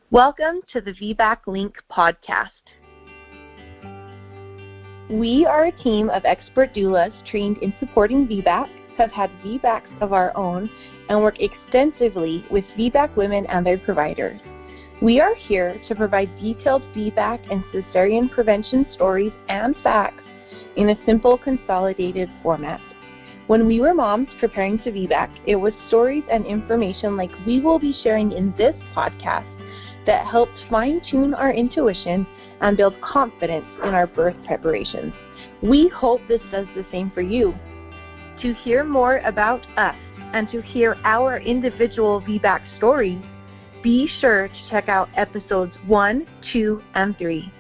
Welcome to the VBAC Link podcast. We are a team of expert doulas trained in supporting VBAC, have had VBACs of our own, and work extensively with VBAC women and their providers. We are here to provide detailed VBAC and cesarean prevention stories and facts in a simple, consolidated format. When we were moms preparing to VBAC, it was stories and information like we will be sharing in this podcast that helped fine-tune our intuition and build confidence in our birth preparations. We hope this does the same for you. To hear more about us and to hear our individual VBAC stories, be sure to check out episodes 1, 2, and 3.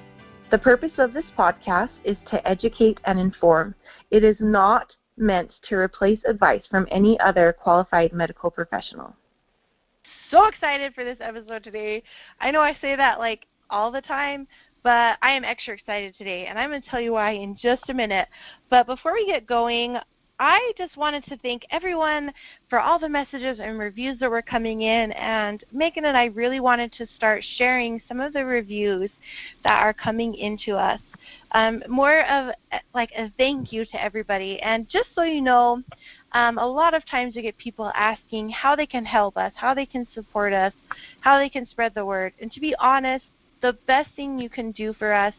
The purpose of this podcast is to educate and inform. It is not meant to replace advice from any other qualified medical professional. So excited for this episode today. I know I say that like all the time, but I am extra excited today, and I'm going to tell you why in just a minute. But before we get going, I just wanted to thank everyone for all the messages and reviews that were coming in, and Megan and I really wanted to start sharing some of the reviews that are coming into us. More of like a thank you to everybody. And just so you know, a lot of times we get people asking how they can help us, how they can support us, how they can spread the word. And to be honest, the best thing you can do for us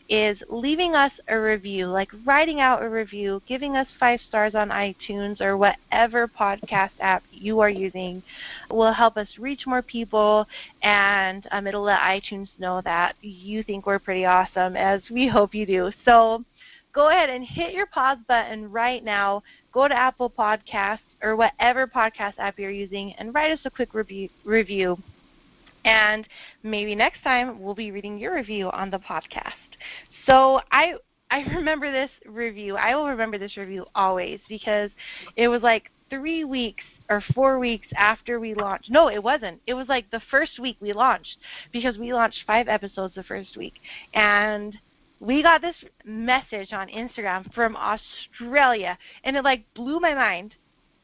is leaving us a review, like writing out a review, giving us 5 stars on iTunes or whatever podcast app you are using. Will help us reach more people, and it'll let iTunes know that you think we're pretty awesome, as we hope you do. So go ahead and hit your pause button right now. Go to Apple Podcasts or whatever podcast app you're using and write us a quick review. And maybe next time we'll be reading your review on the podcast. So I remember this review. I will remember this review always because it was like 3 weeks or 4 weeks after we launched. No, it wasn't. It was like the first week we launched, because we launched 5 episodes the first week. And we got this message on Instagram from Australia, and it like blew my mind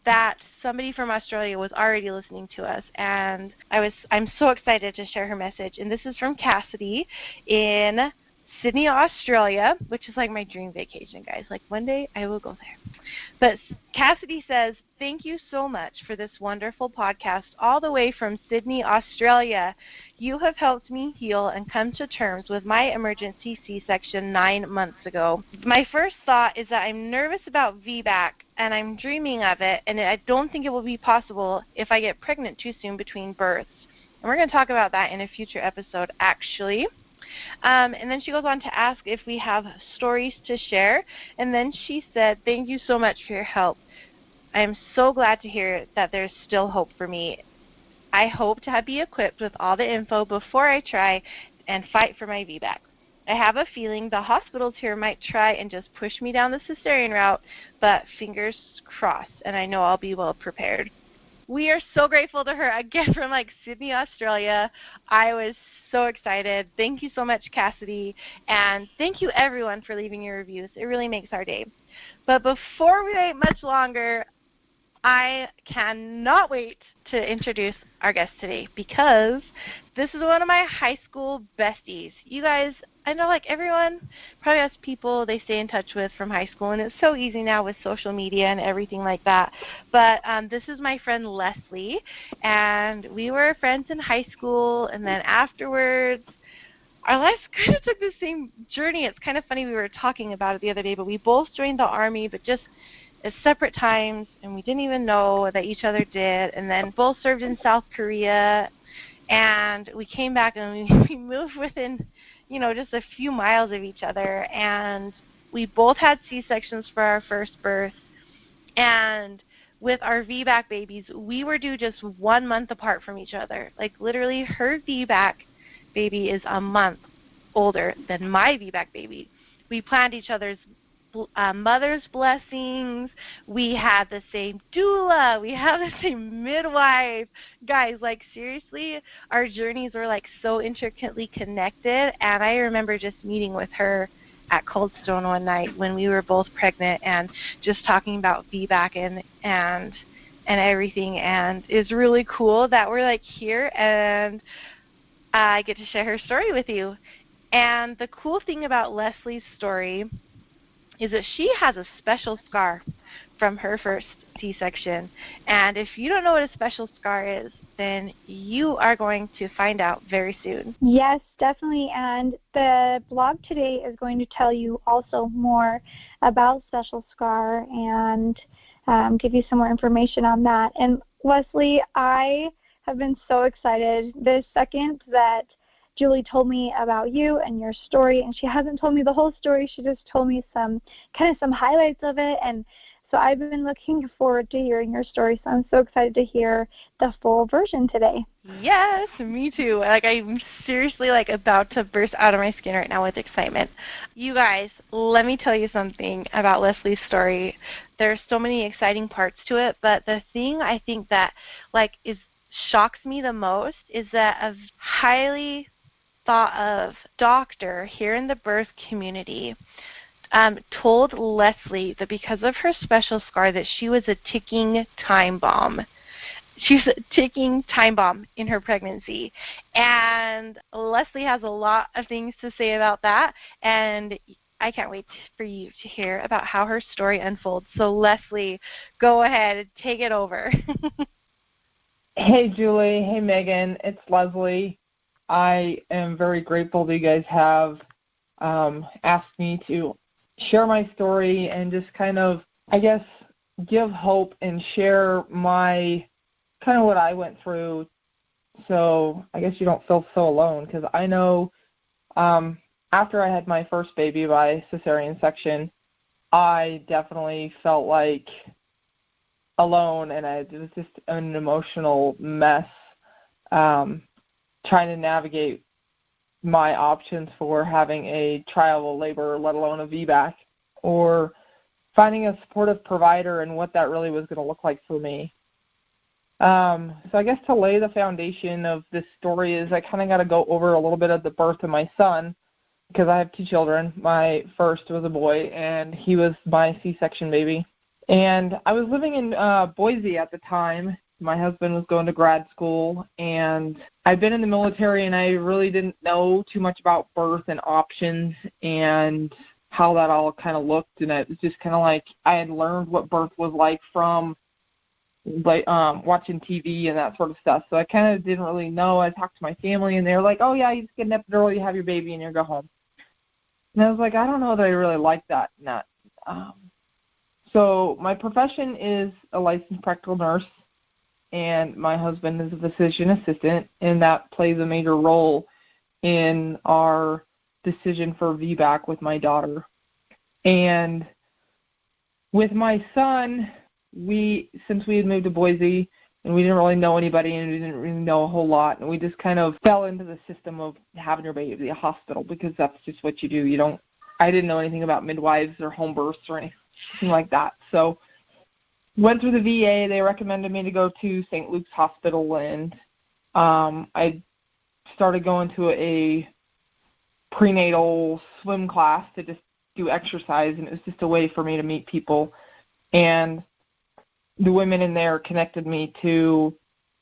that somebody from Australia was already listening to us, and I'm so excited to share her message. And this is from Cassidy in Sydney, Australia, which is like my dream vacation, guys. Like one day I will go there. But Cassidy says, "Thank you so much for this wonderful podcast all the way from Sydney, Australia. You have helped me heal and come to terms with my emergency C-section 9 months ago. My first thought is that I'm nervous about VBAC, and I'm dreaming of it, and I don't think it will be possible if I get pregnant too soon between births." And we're going to talk about that in a future episode, actually. And then she goes on to ask if we have stories to share. And then she said, "Thank you so much for your help. I am so glad to hear that there's still hope for me. I hope to be equipped with all the info before I try and fight for my VBAC. I have a feeling the hospitals here might try and just push me down the cesarean route, but fingers crossed, and I know I'll be well prepared." We are so grateful to her, again, from like Sydney, Australia. I was so excited. Thank you so much, Cassidy, and thank you everyone for leaving your reviews. It really makes our day. But before we wait much longer, I cannot wait to introduce our guest today, because this is one of my high school besties. You guys, I know like everyone probably has people they stay in touch with from high school, and it's so easy now with social media and everything like that. But this is my friend Leslie, and we were friends in high school, and then afterwards our lives kind of took the same journey. It's kind of funny, we were talking about it the other day, but we both joined the Army, but just at separate times, and we didn't even know that each other did. And then both served in South Korea, and we came back and we moved within, you know, just a few miles of each other. And we both had C-sections for our first birth. And with our VBAC babies, we were due just 1 month apart from each other. Like literally, her VBAC baby is a month older than my VBAC baby. We planned each other's mother's blessings. We had the same doula. We have the same midwife. Guys, like seriously, our journeys were like so intricately connected. And I remember just meeting with her at Cold Stone one night when we were both pregnant and just talking about VBAC and everything. And it's really cool that we're like here. And I get to share her story with you. And the cool thing about Leslie's story is that she has a special scar from her first C-section. And if you don't know what a special scar is, then you are going to find out very soon. Yes, definitely. And the blog today is going to tell you also more about special scar and give you some more information on that. And Leslie, I have been so excited the second that Julie told me about you and your story, and she hasn't told me the whole story. She just told me some highlights of it, and so I've been looking forward to hearing your story. So I'm so excited to hear the full version today. Yes, me too. I'm seriously about to burst out of my skin right now with excitement. You guys, let me tell you something about Leslie's story. There's so many exciting parts to it, but the thing I think that shocks me the most is that a highly thought of doctor here in the birth community told Leslie that because of her special scar that she was a ticking time bomb. She's a ticking time bomb in her pregnancy. And Leslie has a lot of things to say about that, and I can't wait for you to hear about how her story unfolds. So Leslie, go ahead and take it over. Hey, Julie. Hey, Megan. It's Leslie. I am very grateful that you guys have asked me to share my story and just give hope and share my what I went through, so I guess you don't feel so alone, because I know after I had my first baby by cesarean section, I definitely felt like alone, and it was just an emotional mess trying to navigate my options for having a trial labor, let alone a VBAC, or finding a supportive provider and what that really was going to look like for me. So I guess to lay the foundation of this story is I got to go over a little bit of the birth of my son, because I have two children. My first was a boy, and he was my C-section baby. And I was living in Boise at the time. My husband was going to grad school, and I'd been in the military, and I really didn't know too much about birth and options and how that all looked. And it was just I had learned what birth was like from watching TV and that sort of stuff. So I didn't really know. I talked to my family, and they were like, oh, yeah, you just get an epidural, you have your baby, and you go home. And I was like, I don't know that I really like that. So my profession is a licensed practical nurse, and my husband is a physician assistant, and that plays a major role in our decision for VBAC with my daughter. And with my son, since we had moved to Boise, and we didn't really know anybody, and we didn't really know a whole lot, and we just fell into the system of having your baby at a hospital, because that's just what you do. I didn't know anything about midwives or home births or anything like that. So went through the VA. They recommended me to go to St. Luke's Hospital, and I started going to a prenatal swim class to just do exercise, and it was just a way for me to meet people. And the women in there connected me to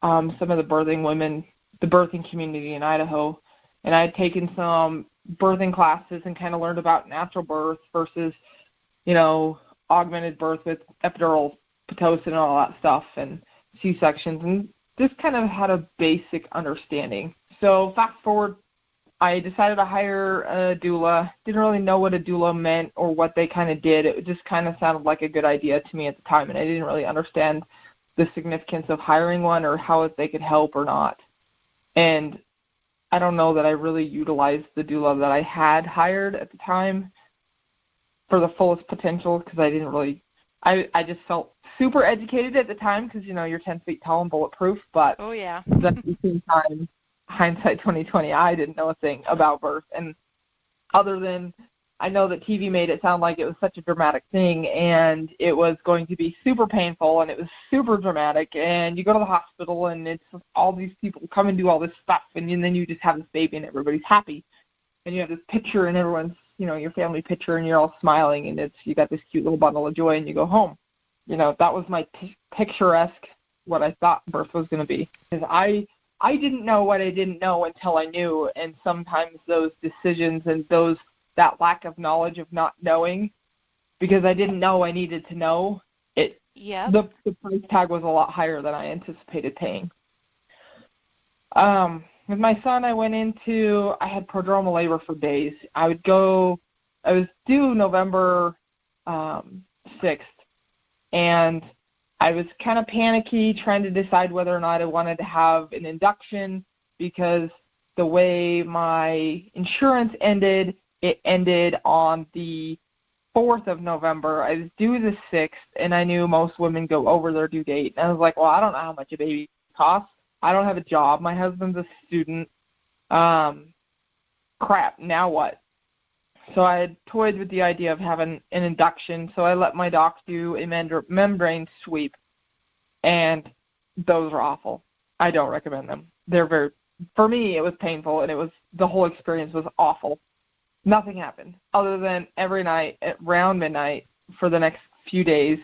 some of the birthing women, the birthing community in Idaho. And I had taken some birthing classes and learned about natural birth versus, augmented birth with epidural Pitocin and all that stuff, and C-sections, and just had a basic understanding. So fast forward, I decided to hire a doula. Didn't really know what a doula meant or what they did. It just sounded like a good idea to me at the time, and I didn't really understand the significance of hiring one or how they could help or not. And I don't know that I really utilized the doula that I had hired at the time for the fullest potential, because I didn't really, I just felt super educated at the time, because, you're 10 feet tall and bulletproof, but oh, yeah. At the same time, hindsight 2020, I didn't know a thing about birth. And other than I know that TV made it sound like it was such a dramatic thing, and it was going to be super painful, and it was super dramatic, and you go to the hospital, and it's all these people come and do all this stuff, and then you just have this baby, and everybody's happy. And you have this picture, and everyone's, your family picture, and you're all smiling, and you got this cute little bundle of joy, and you go home. That was my picturesque, what I thought birth was going to be. Because I I didn't know what I didn't know until I knew, and sometimes those decisions and that lack of knowledge of not knowing, because I didn't know I needed to know, the price tag was a lot higher than I anticipated paying. With my son, I had prodromal labor for days. I was due November 6th, and I was kind of panicky trying to decide whether or not I wanted to have an induction, because the way my insurance ended, it ended on the 4th of November. I was due the 6th, and I knew most women go over their due date. And I was like, well, I don't know how much a baby costs. I don't have a job. My husband's a student. Crap, now what? So I had toyed with the idea of having an induction, so I let my doc do a membrane sweep, and those are awful. I don't recommend them. For me, it was painful, and the whole experience was awful. Nothing happened other than every night at around midnight for the next few days,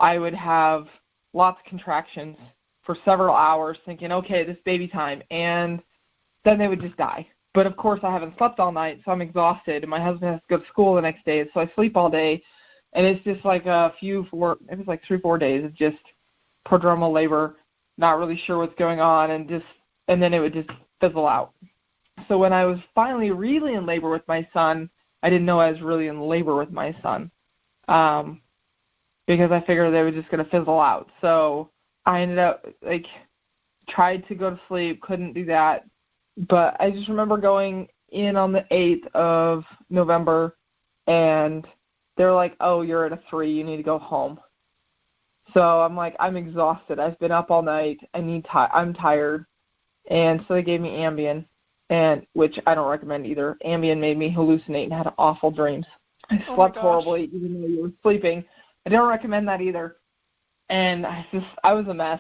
I would have lots of contractions for several hours thinking, okay, this baby time, and then they would just die. But, of course, I haven't slept all night, so I'm exhausted, and my husband has to go to school the next day, so I sleep all day, and it's just like it was like 3-4 days of just prodromal labor, not really sure what's going on, and then it would just fizzle out. So when I was finally really in labor with my son, I didn't know I was really in labor with my son, because I figured they were just going to fizzle out. So I ended up, tried to go to sleep, couldn't do that. But I just remember going in on the 8th of November, and they're like, oh, you're at a 3, you need to go home. So I'm like, I'm exhausted. I've been up all night. I'm tired. And so they gave me Ambien, which I don't recommend either. Ambien made me hallucinate and had awful dreams. I slept horribly even though you were sleeping. I don't recommend that either. And I was a mess.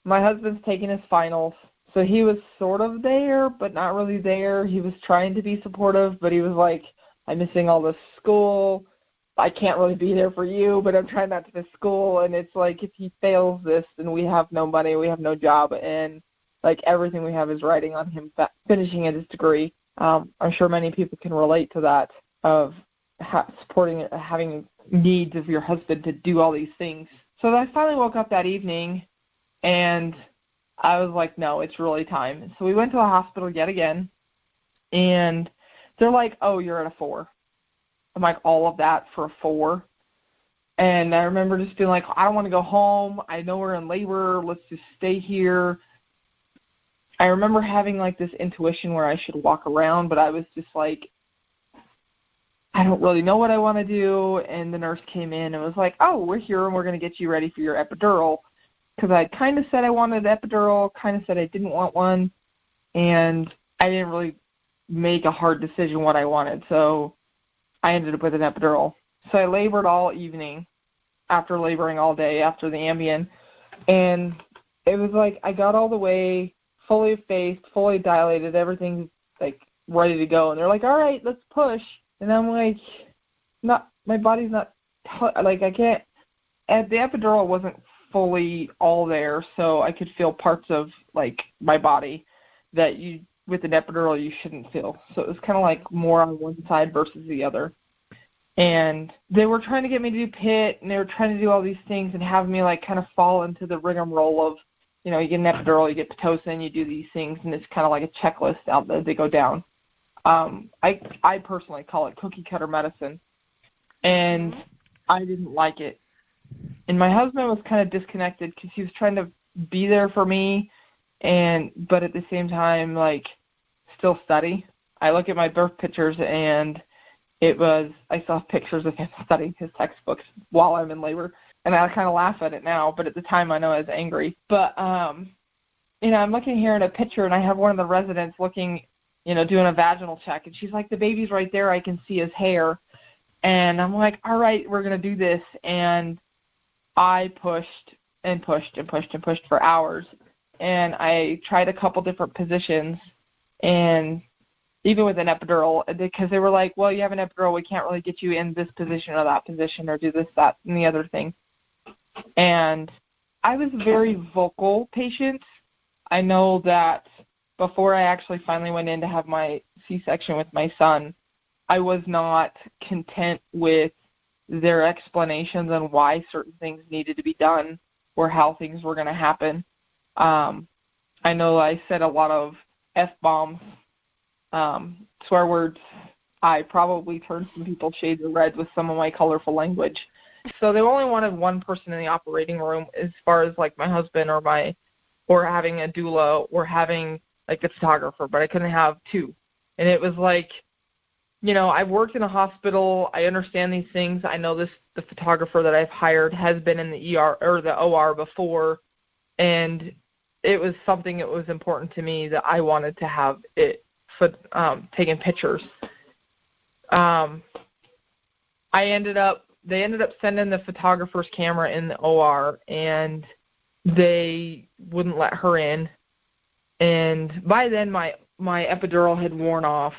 My husband's taking his finals. So he was sort of there, but not really there. He was trying to be supportive, but he was like, I'm missing all this school. I can't really be there for you, but I'm trying not to miss school. And it's like, if he fails this, then we have no money, we have no job, and everything we have is riding on him finishing his degree. I'm sure many people can relate to that, of having needs of your husband to do all these things. So I finally woke up that evening, and I was like, no, it's really time. So we went to the hospital yet again, and they're like, oh, you're at a 4. I'm like, all of that for a 4? And I remember just being like, I don't want to go home. I know we're in labor. Let's just stay here. I remember having this intuition where I should walk around, but I was just like, I don't really know what I want to do. And the nurse came in and was like, oh, we're here and we're going to get you ready for your epidural. Because I kind of said I wanted an epidural, kind of said I didn't want one, and I didn't really make a hard decision what I wanted. So I ended up with an epidural. So I labored all evening after laboring all day after the Ambien. And it was like I got all the way fully effaced, fully dilated, everything's ready to go. And they're like, all right, let's push. And I'm like, my body's not, I can't, and the epidural wasn't fully all there, so I could feel parts of my body that with an epidural you shouldn't feel. So it was kind of more on one side versus the other. And they were trying to get me to do PIT, and they were trying to do all these things and have me kind of fall into the rigmarole of, you get an epidural, you get Pitocin, you do these things, and it's kind of like a checklist out there they go down. I personally call it cookie cutter medicine, and I didn't like it. And my husband was kind of disconnected because he was trying to be there for me, but at the same time, still study. I look at my birth pictures, and I saw pictures of him studying his textbooks while I'm in labor, and I kind of laugh at it now, but at the time I know I was angry. But, I'm looking here at a picture, and I have one of the residents looking, doing a vaginal check, and she's like, the baby's right there, I can see his hair. And I'm like, all right, we're going to do this. And I pushed and pushed and pushed and pushed for hours. And I tried a couple different positions, and even with an epidural, because they were like, well, you have an epidural, we can't really get you in this position or that position or do this, that, and the other thing. And I was a very vocal patient. I know that before I actually finally went in to have my C-section with my son, I was not content with their explanations on why certain things needed to be done or how things were going to happen. I know I said a lot of F-bombs, swear words. I probably turned some people shades of red with some of my colorful language. So they only wanted one person in the operating room as far as like my husband or having a doula or having like a photographer, but I couldn't have two. And it was like, you know, I've worked in a hospital. I understand these things. I know the photographer that I've hired has been in the ER or the OR before, and it was something that was important to me that I wanted to have it taking pictures. They ended up sending the photographer's camera in the OR, and they wouldn't let her in. And by then, my epidural had worn off,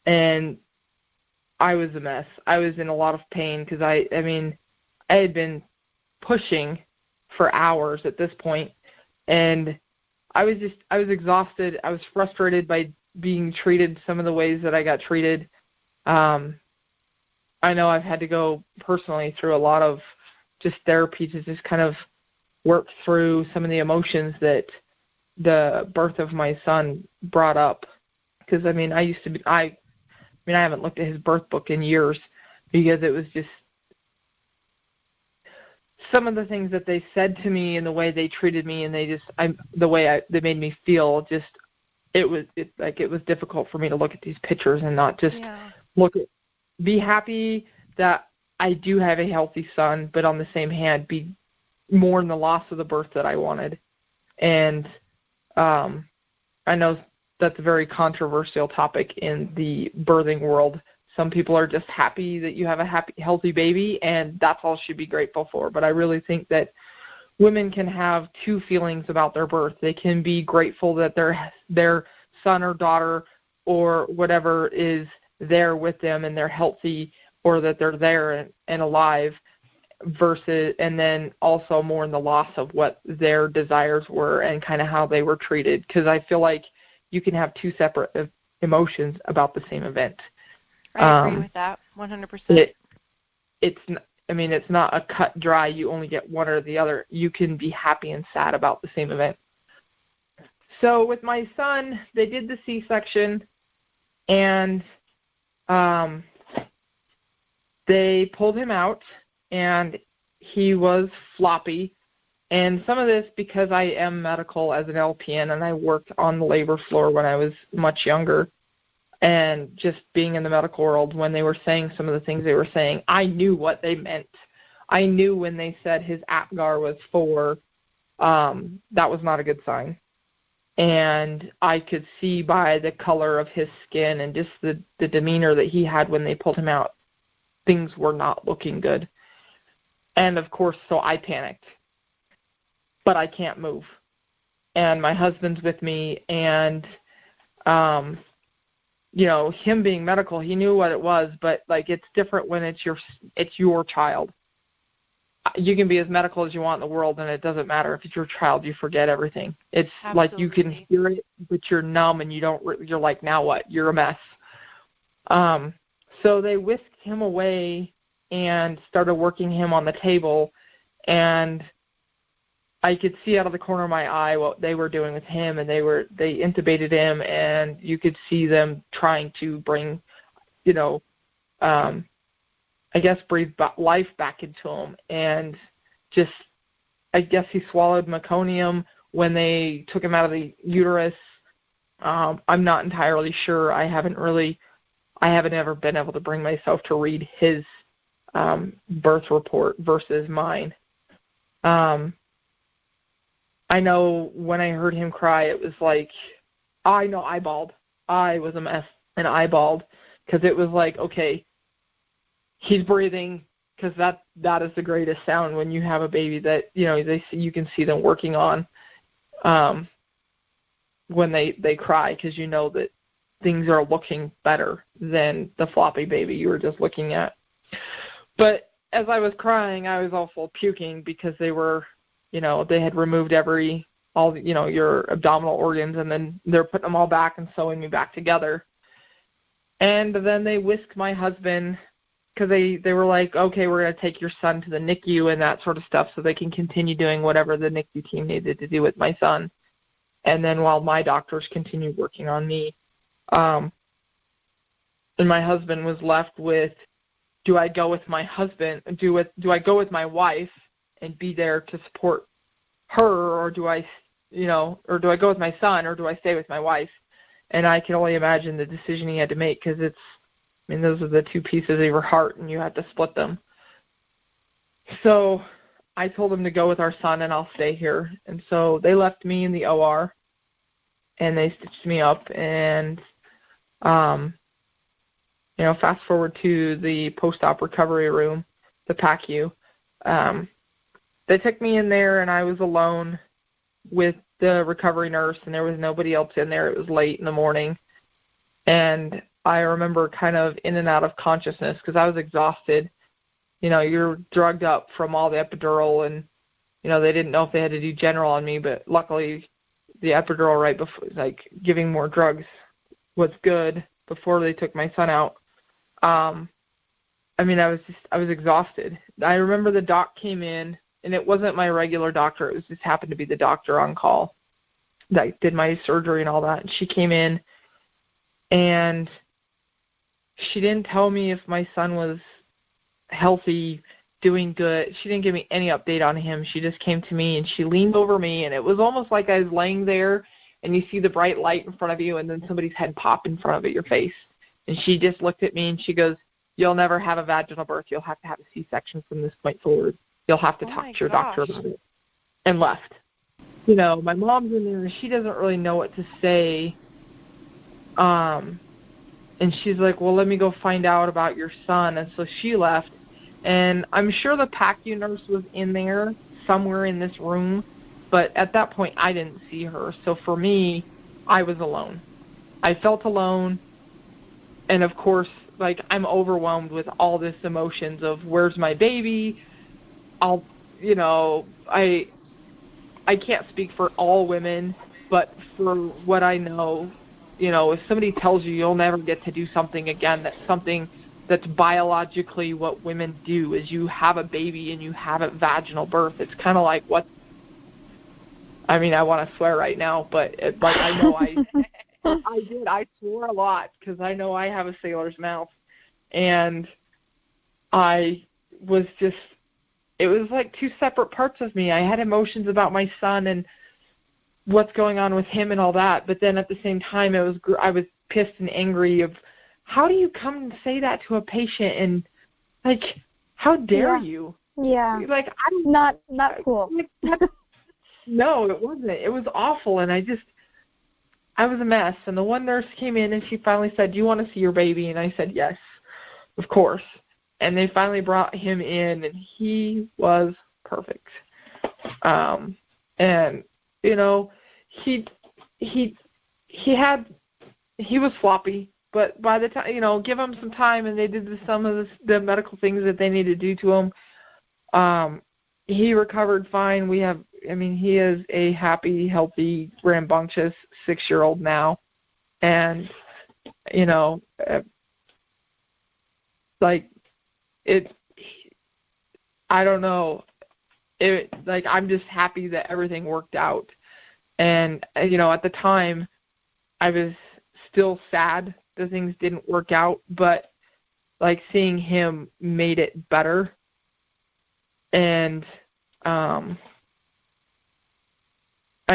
and I was a mess. I was in a lot of pain because I had been pushing for hours at this point, and I was exhausted. I was frustrated by being treated some of the ways that I got treated. I know I've had to go personally through a lot of just therapy to just kind of work through some of the emotions that the birth of my son brought up. Because, I haven't looked at his birth book in years because it was just some of the things that they said to me and the way they treated me and they made me feel just, it was difficult for me to look at these pictures and not just be happy that I do have a healthy son, but on the same hand, be mourn the loss of the birth that I wanted. And I know that's a very controversial topic in the birthing world. Some people are just happy that you have a healthy baby, and that's all should be grateful for. But I really think that women can have two feelings about their birth. They can be grateful that their son or daughter or whatever is there with them and they're healthy, or that they're there and alive, versus, and then also mourn the loss of what their desires were and kind of how they were treated. Because I feel like you can have two separate emotions about the same event. I agree with that 100%. It's not a cut dry, you only get one or the other. You can be happy and sad about the same event. So with my son, they did the C-section, and they pulled him out, and he was floppy. And some of this because I am medical as an LPN, and I worked on the labor floor when I was much younger. And just being in the medical world, when they were saying some of the things they were saying, I knew what they meant. I knew when they said his APGAR was 4, that was not a good sign. And I could see by the color of his skin and just the demeanor that he had when they pulled him out, things were not looking good. And, of course, so I panicked. But I can't move. And my husband's with me, and, him being medical, he knew what it was, but, it's different when it's your child. You can be as medical as you want in the world, and it doesn't matter. If it's your child, you forget everything. It's Absolutely. Like you can hear it, but you're numb, and you're like, now what? You're a mess. So they whisked him away and started working him on the table, and I could see out of the corner of my eye what they were doing with him, and they intubated him, and you could see them trying to bring, breathe life back into him. And just, I guess he swallowed meconium when they took him out of the uterus. I'm not entirely sure. I haven't ever been able to bring myself to read his birth report versus mine. I know when I heard him cry, it was like, I bawled. I was a mess, and I bawled, because it was like, okay, he's breathing, because that is the greatest sound when you have a baby that, you can see them working on when they cry, because you know that things are looking better than the floppy baby you were just looking at. But as I was crying, I was also puking because they were, they had removed every all, your abdominal organs, and then they're putting them all back and sewing me back together. And then they whisked my husband, because they were like, okay, we're going to take your son to the NICU and that sort of stuff so they can continue doing whatever the NICU team needed to do with my son. And then while my doctors continued working on me, and my husband was left with, do I go with my husband, do I go with my wife and be there to support her, or do I go with my son, or do I stay with my wife? And I can only imagine the decision he had to make, because those are the two pieces of your heart, and you have to split them. So I told him to go with our son, and I'll stay here. And so they left me in the OR, and they stitched me up, and fast forward to the post-op recovery room, the PACU. They took me in there, and I was alone with the recovery nurse, and there was nobody else in there. It was late in the morning, and I remember kind of in and out of consciousness because I was exhausted. You're drugged up from all the epidural, and they didn't know if they had to do general on me, but luckily the epidural right before, giving more drugs, was good before they took my son out. I was exhausted. I remember the doc came in, and it wasn't my regular doctor. It just happened to be the doctor on call that did my surgery and all that. And she came in, and she didn't tell me if my son was healthy, doing good. She didn't give me any update on him. She just came to me, and she leaned over me, and it was almost like I was laying there, and you see the bright light in front of you, and then somebody's head pop in front of your face. And she just looked at me, and she goes, "You'll never have a vaginal birth. You'll have to have a C-section from this point forward. You'll have to talk to your doctor about it." And left. My mom's in there, and she doesn't really know what to say. And she's like, "Well, let me go find out about your son." And so she left. And I'm sure the PACU nurse was in there somewhere in this room, but at that point I didn't see her. So for me, I was alone. I felt alone. And of course, I'm overwhelmed with all this emotions of where's my baby? I can't speak for all women, but for what I know, if somebody tells you you'll never get to do something again, that's something that's biologically what women do, is you have a baby and you have a vaginal birth. It's kind of like what, I want to swear right now, but I know I swore a lot because I know I have a sailor's mouth. And I was just, it was like two separate parts of me. I had emotions about my son and what's going on with him and all that, but then at the same time I was pissed and angry of, how do you come and say that to a patient, and how dare you? Yeah. I'm not cool. No, it wasn't. It was awful, and I was a mess. And the one nurse came in, and she finally said, "Do you want to see your baby?" And I said, "Yes, of course." And they finally brought him in, and he was perfect. And he was floppy. But by the time, give him some time, and they did some of the medical things that they needed to do to him, he recovered fine. He is a happy, healthy, rambunctious 6-year-old now. And, I don't know. I'm just happy that everything worked out. And, at the time, I was still sad that things didn't work out, but seeing him made it better. And I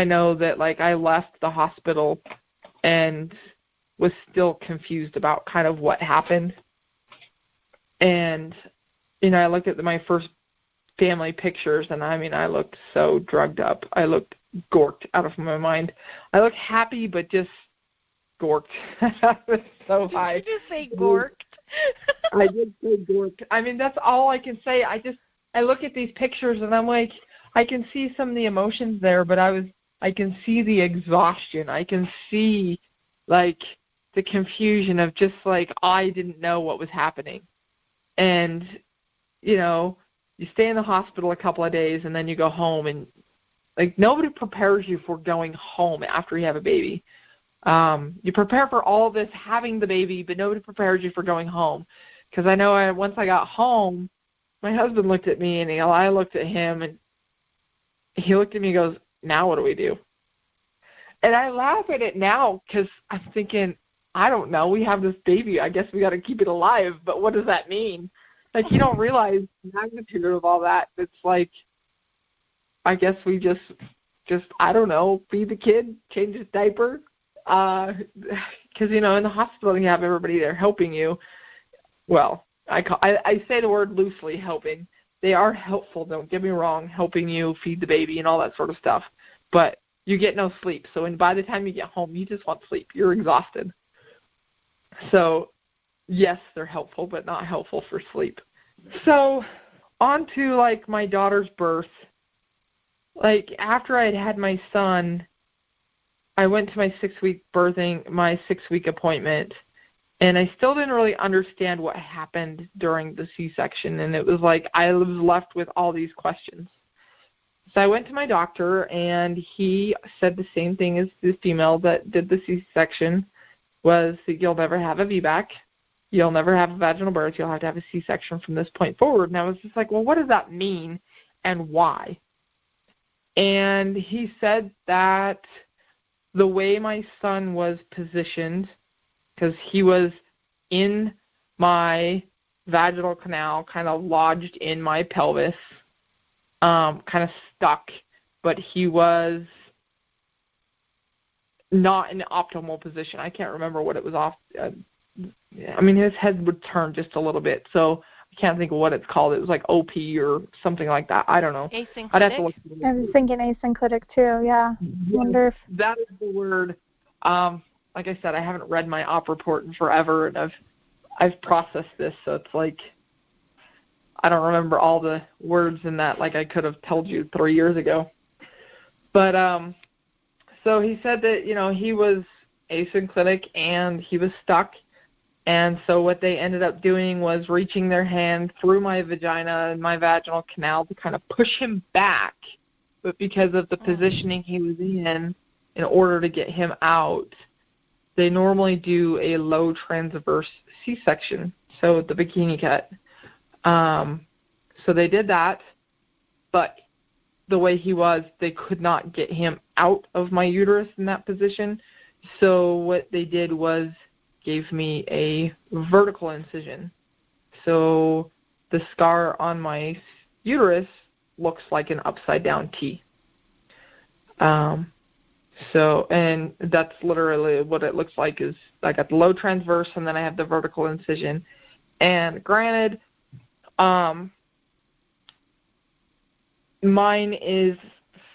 know that I left the hospital and was still confused about kind of what happened. And I looked at my first family pictures, and I looked so drugged up. I looked gorked out of my mind. I looked happy, but just gorked. I was so high. Did you just say gorked? I did say gorked. That's all I can say. I look at these pictures, and I'm like, I can see some of the emotions there, but I can see the exhaustion. I can see the confusion of just I didn't know what was happening. And you stay in the hospital a couple of days, and then you go home, and Like, nobody prepares you for going home after you have a baby. You prepare for all of this having the baby, but nobody prepares you for going home. Because I know once I got home, my husband looked at me, and I looked at him, and he looked at me and goes, now what do we do? And I laugh at it now because I'm thinking, I don't know. We have this baby. I guess we got to keep it alive. But what does that mean? Like, you don't realize the magnitude of all that. It's like, I guess we just I don't know, feed the kid, change his diaper. Because, in the hospital you have everybody there helping you. Well, I say the word loosely, helping. They are helpful, don't get me wrong, helping you feed the baby and all that sort of stuff. But you get no sleep. So by the time you get home, you just want sleep. You're exhausted. So, yes, they're helpful, but not helpful for sleep. So, on to, my daughter's birth. After I had my son, I went to my 6-week appointment, and I still didn't really understand what happened during the C-section, and it was like I was left with all these questions. So I went to my doctor, and he said the same thing as the female that did the C-section, was that you'll never have a VBAC, you'll never have a vaginal birth, you'll have to have a C-section from this point forward. And I was just like, well, what does that mean and why? And he said that the way my son was positioned, because he was in my vaginal canal, kind of lodged in my pelvis, kind of stuck, but he was not in an optimal position. I can't remember what it was off. His head would turn just a little bit, so I can't think of what it's called. It was like OP or something like that. I don't know. Asynclitic? I'd have to look. I was thinking asynclitic too, yeah. Wonder if that is the word. Like I said, I haven't read my op report in forever, and I've processed this, so it's like I don't remember all the words in that like I could have told you 3 years ago. But so he said that, he was asynclitic and he was stuck. And so what they ended up doing was reaching their hand through my vagina and my vaginal canal to kind of push him back. But because of the positioning he was in order to get him out, they normally do a low transverse C-section, so the bikini cut. So they did that, but the way he was, they could not get him out of my uterus in that position. So what they did was gave me a vertical incision. So the scar on my uterus looks like an upside down T. And that's literally what it looks like. Is I got the low transverse and then I have the vertical incision. And granted, mine is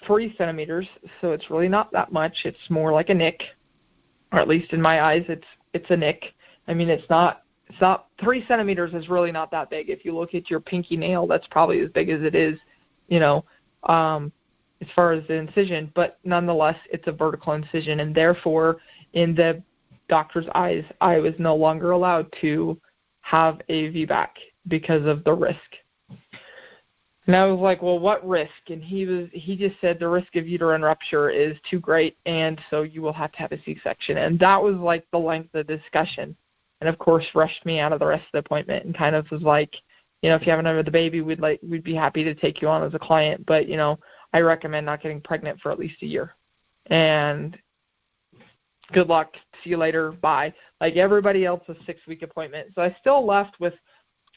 3 centimeters, so it's really not that much. It's more like a nick, or at least in my eyes, it's a nick. It's not 3 centimeters is really not that big. If you look at your pinky nail, that's probably as big as it is, as far as the incision. But nonetheless, it's a vertical incision, and therefore, in the doctor's eyes, I was no longer allowed to have a VBAC because of the risk. And I was like, well, what risk? And he just said the risk of uterine rupture is too great, and so you will have to have a C-section. And that was like the length of the discussion. And of course, rushed me out of the rest of the appointment and kind of was like, if you haven't had the baby, we'd be happy to take you on as a client, but I recommend not getting pregnant for at least a year. And good luck. See you later. Bye. Like everybody else, a 6-week appointment. So I still left with,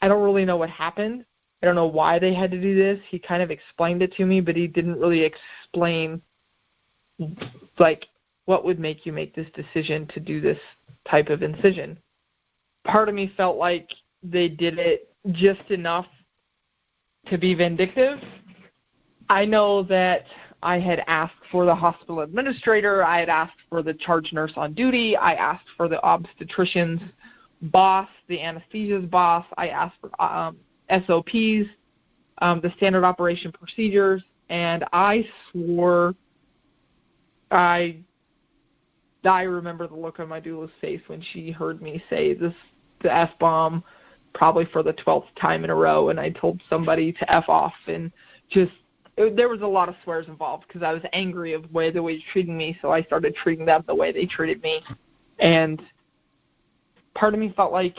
I don't really know what happened. I don't know why they had to do this. He kind of explained it to me, but he didn't really explain, like, what would make you make this decision to do this type of incision. Part of me felt like they did it just enough to be vindictive. I know that I had asked for the hospital administrator. I had asked for the charge nurse on duty. I asked for the obstetrician's boss, the anesthesia's boss. I asked for SOPs, the standard operation procedures, and I swore I remember the look on my doula's face when she heard me say the F-bomb probably for the 12th time in a row, and I told somebody to F off and just there was a lot of swears involved because I was angry of the way they were treating me, so I started treating them the way they treated me. And part of me felt like,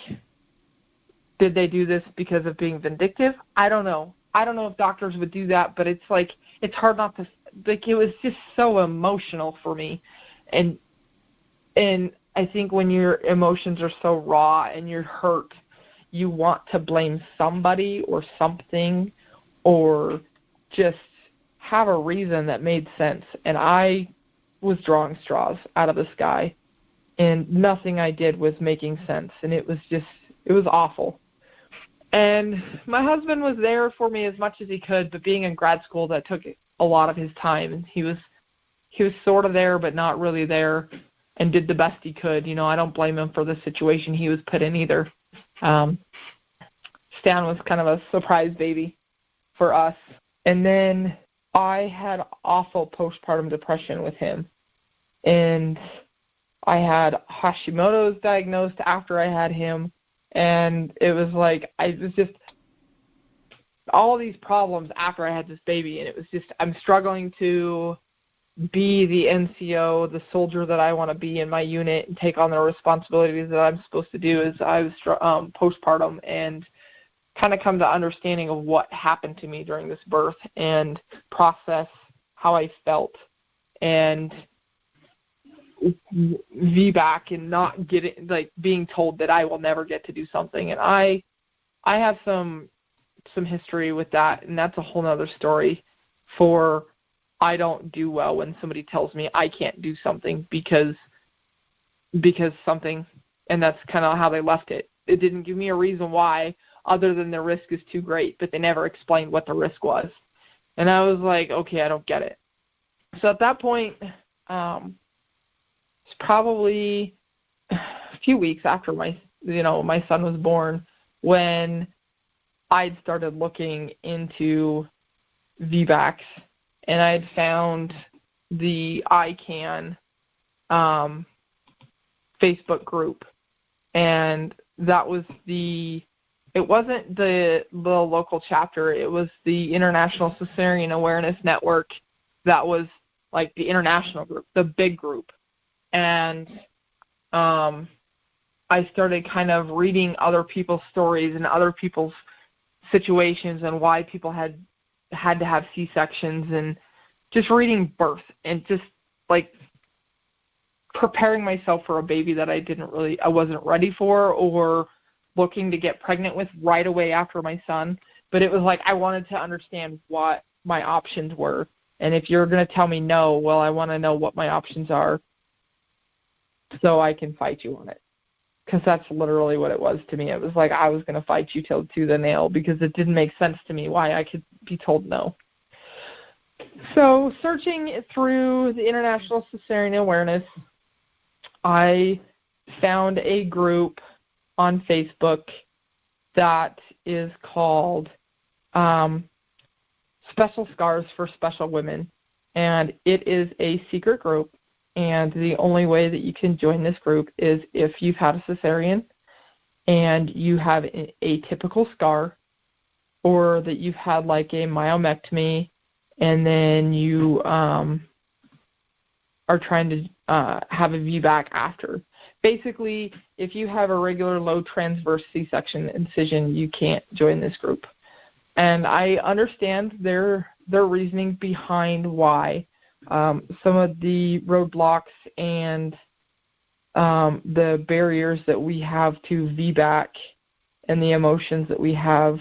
did they do this because of being vindictive? I don't know. I don't know if doctors would do that, but it's like, it's hard not to, like, it was just so emotional for me. And I think when your emotions are so raw and you're hurt, you want to blame somebody or something or just have a reason that made sense. And I was drawing straws out of the sky, and nothing I did was making sense. And it was awful. And my husband was there for me as much as he could, but being in grad school, that took a lot of his time. And he was sort of there, but not really there, and did the best he could. You know, I don't blame him for the situation he was put in either. Stan was kind of a surprise baby for us. And then I had awful postpartum depression with him. And I had Hashimoto's diagnosed after I had him. And it was like, I was just, all these problems after I had this baby. And it was just, I'm struggling to be the NCO, the soldier that I want to be in my unit and take on the responsibilities that I'm supposed to do as I was postpartum, and kind of come to understanding of what happened to me during this birth and process how I felt and VBAC and not getting, like, being told that I will never get to do something. And I have some history with that, and that's a whole other story. For I don't do well when somebody tells me I can't do something because something, and that's kind of how they left it. It didn't give me a reason why, other than the risk is too great, but they never explained what the risk was. And I was like, okay, I don't get it. So at that point, it's probably a few weeks after my son was born when I'd started looking into VBACs, and I'd found the ICANN Facebook group, and that was it wasn't the local chapter, it was the International Cesarean Awareness Network. That was like the international group, the big group. And I started kind of reading other people's stories and other people's situations and why people had to have C-sections, and just reading birth and just like preparing myself for a baby that I wasn't ready for or looking to get pregnant with right away after my son. But it was like I wanted to understand what my options were. And if you're going to tell me no, well, I want to know what my options are so I can fight you on it. Because that's literally what it was to me. It was like I was going to fight you till to the nail, because it didn't make sense to me why I could be told no. So searching through the International Cesarean Awareness, I found a group on Facebook that is called Special Scars for Special Women, and it is a secret group, and the only way that you can join this group is if you've had a cesarean and you have an atypical scar, or that you've had like a myomectomy and then you are trying to have a VBAC after. Basically, if you have a regular low transverse C-section incision, you can't join this group. And I understand their reasoning behind why. Some of the roadblocks and the barriers that we have to VBAC and the emotions that we have,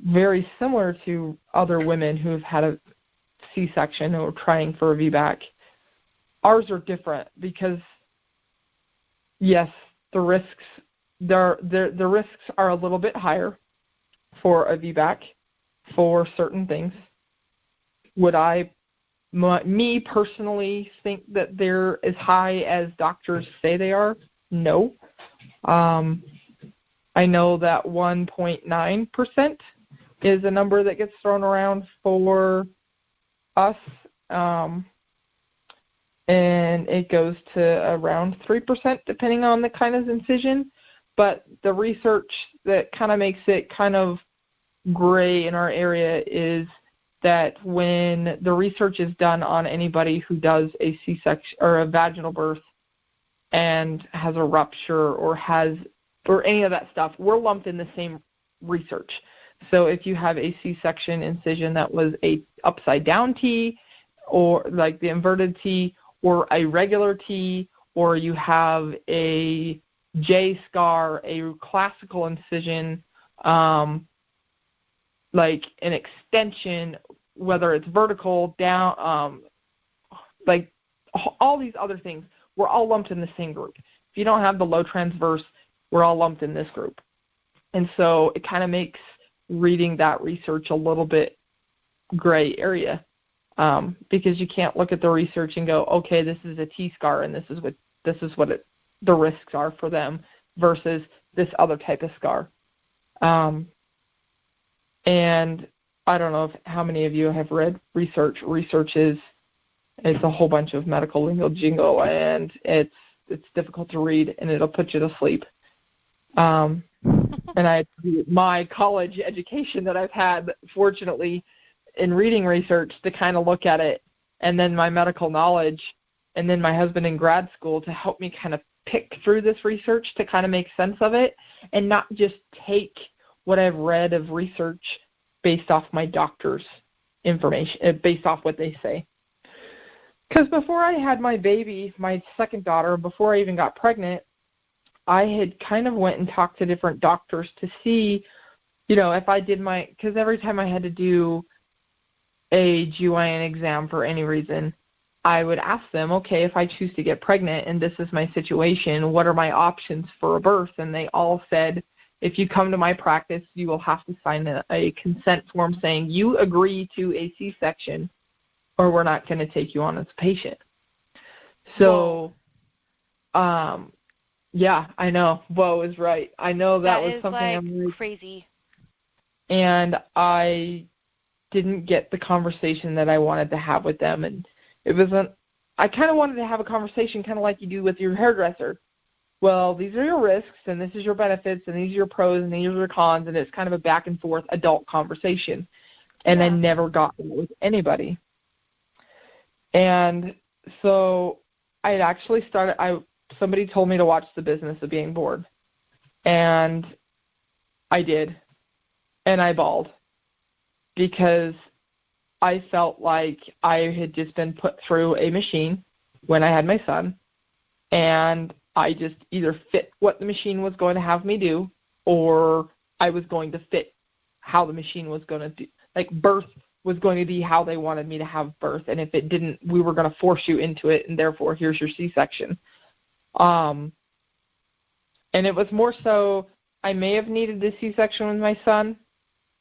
very similar to other women who have had a C-section or trying for a VBAC. Ours are different because, yes, the risks are a little bit higher for a VBAC for certain things. Would me personally think that they're as high as doctors say they are? No. I know that 1.9% is a number that gets thrown around for us, and it goes to around 3% depending on the kind of incision. But the research that kind of makes it kind of gray in our area is that when the research is done on anybody who does a C-section or a vaginal birth and has a rupture or any of that stuff, we're lumped in the same research. So if you have a C-section incision that was a upside down T, or like the inverted T, or a regular T, or you have a J scar, a classical incision, like an extension, whether it's vertical, down, like all these other things, we're all lumped in the same group. If you don't have the low transverse, we're all lumped in this group. And so it kind of makes reading that research a little bit gray area, because you can't look at the research and go, okay, this is a T-scar and this is what the risks are for them versus this other type of scar. And I don't know how many of you have read research. Research is a whole bunch of medical lingo jingle, and it's difficult to read, and it'll put you to sleep. And my college education that I've had, fortunately, in reading research to kind of look at it, and then my medical knowledge, and then my husband in grad school to help me kind of pick through this research to kind of make sense of it and not just take what I've read of research based off my doctor's information, based off what they say. Because before I had my baby, my second daughter, before I even got pregnant, I had kind of went and talked to different doctors to see, if I did because every time I had to do a GYN exam for any reason, I would ask them, okay, if I choose to get pregnant and this is my situation, what are my options for a birth? And they all said, if you come to my practice, you will have to sign a consent form saying you agree to a C-section or we're not going to take you on as a patient. So, yeah, I know. Bo is right. I know that was something like I'm really crazy. And I didn't get the conversation that I wanted to have with them. And it wasn't, I kind of wanted to have a conversation kind of like you do with your hairdresser. Well, these are your risks, and this is your benefits, and these are your pros, and these are your cons, and it's kind of a back-and-forth adult conversation. And I never got that with anybody. And so I had actually somebody told me to watch The Business of Being Bored. And I did. And I bawled. Because I felt like I had just been put through a machine when I had my son. And I just either fit what the machine was going to have me do, or I was going to fit how the machine was going to do. Like birth was going to be how they wanted me to have birth, and if it didn't, we were going to force you into it, and therefore here's your C-section. And it was more so I may have needed the C-section with my son,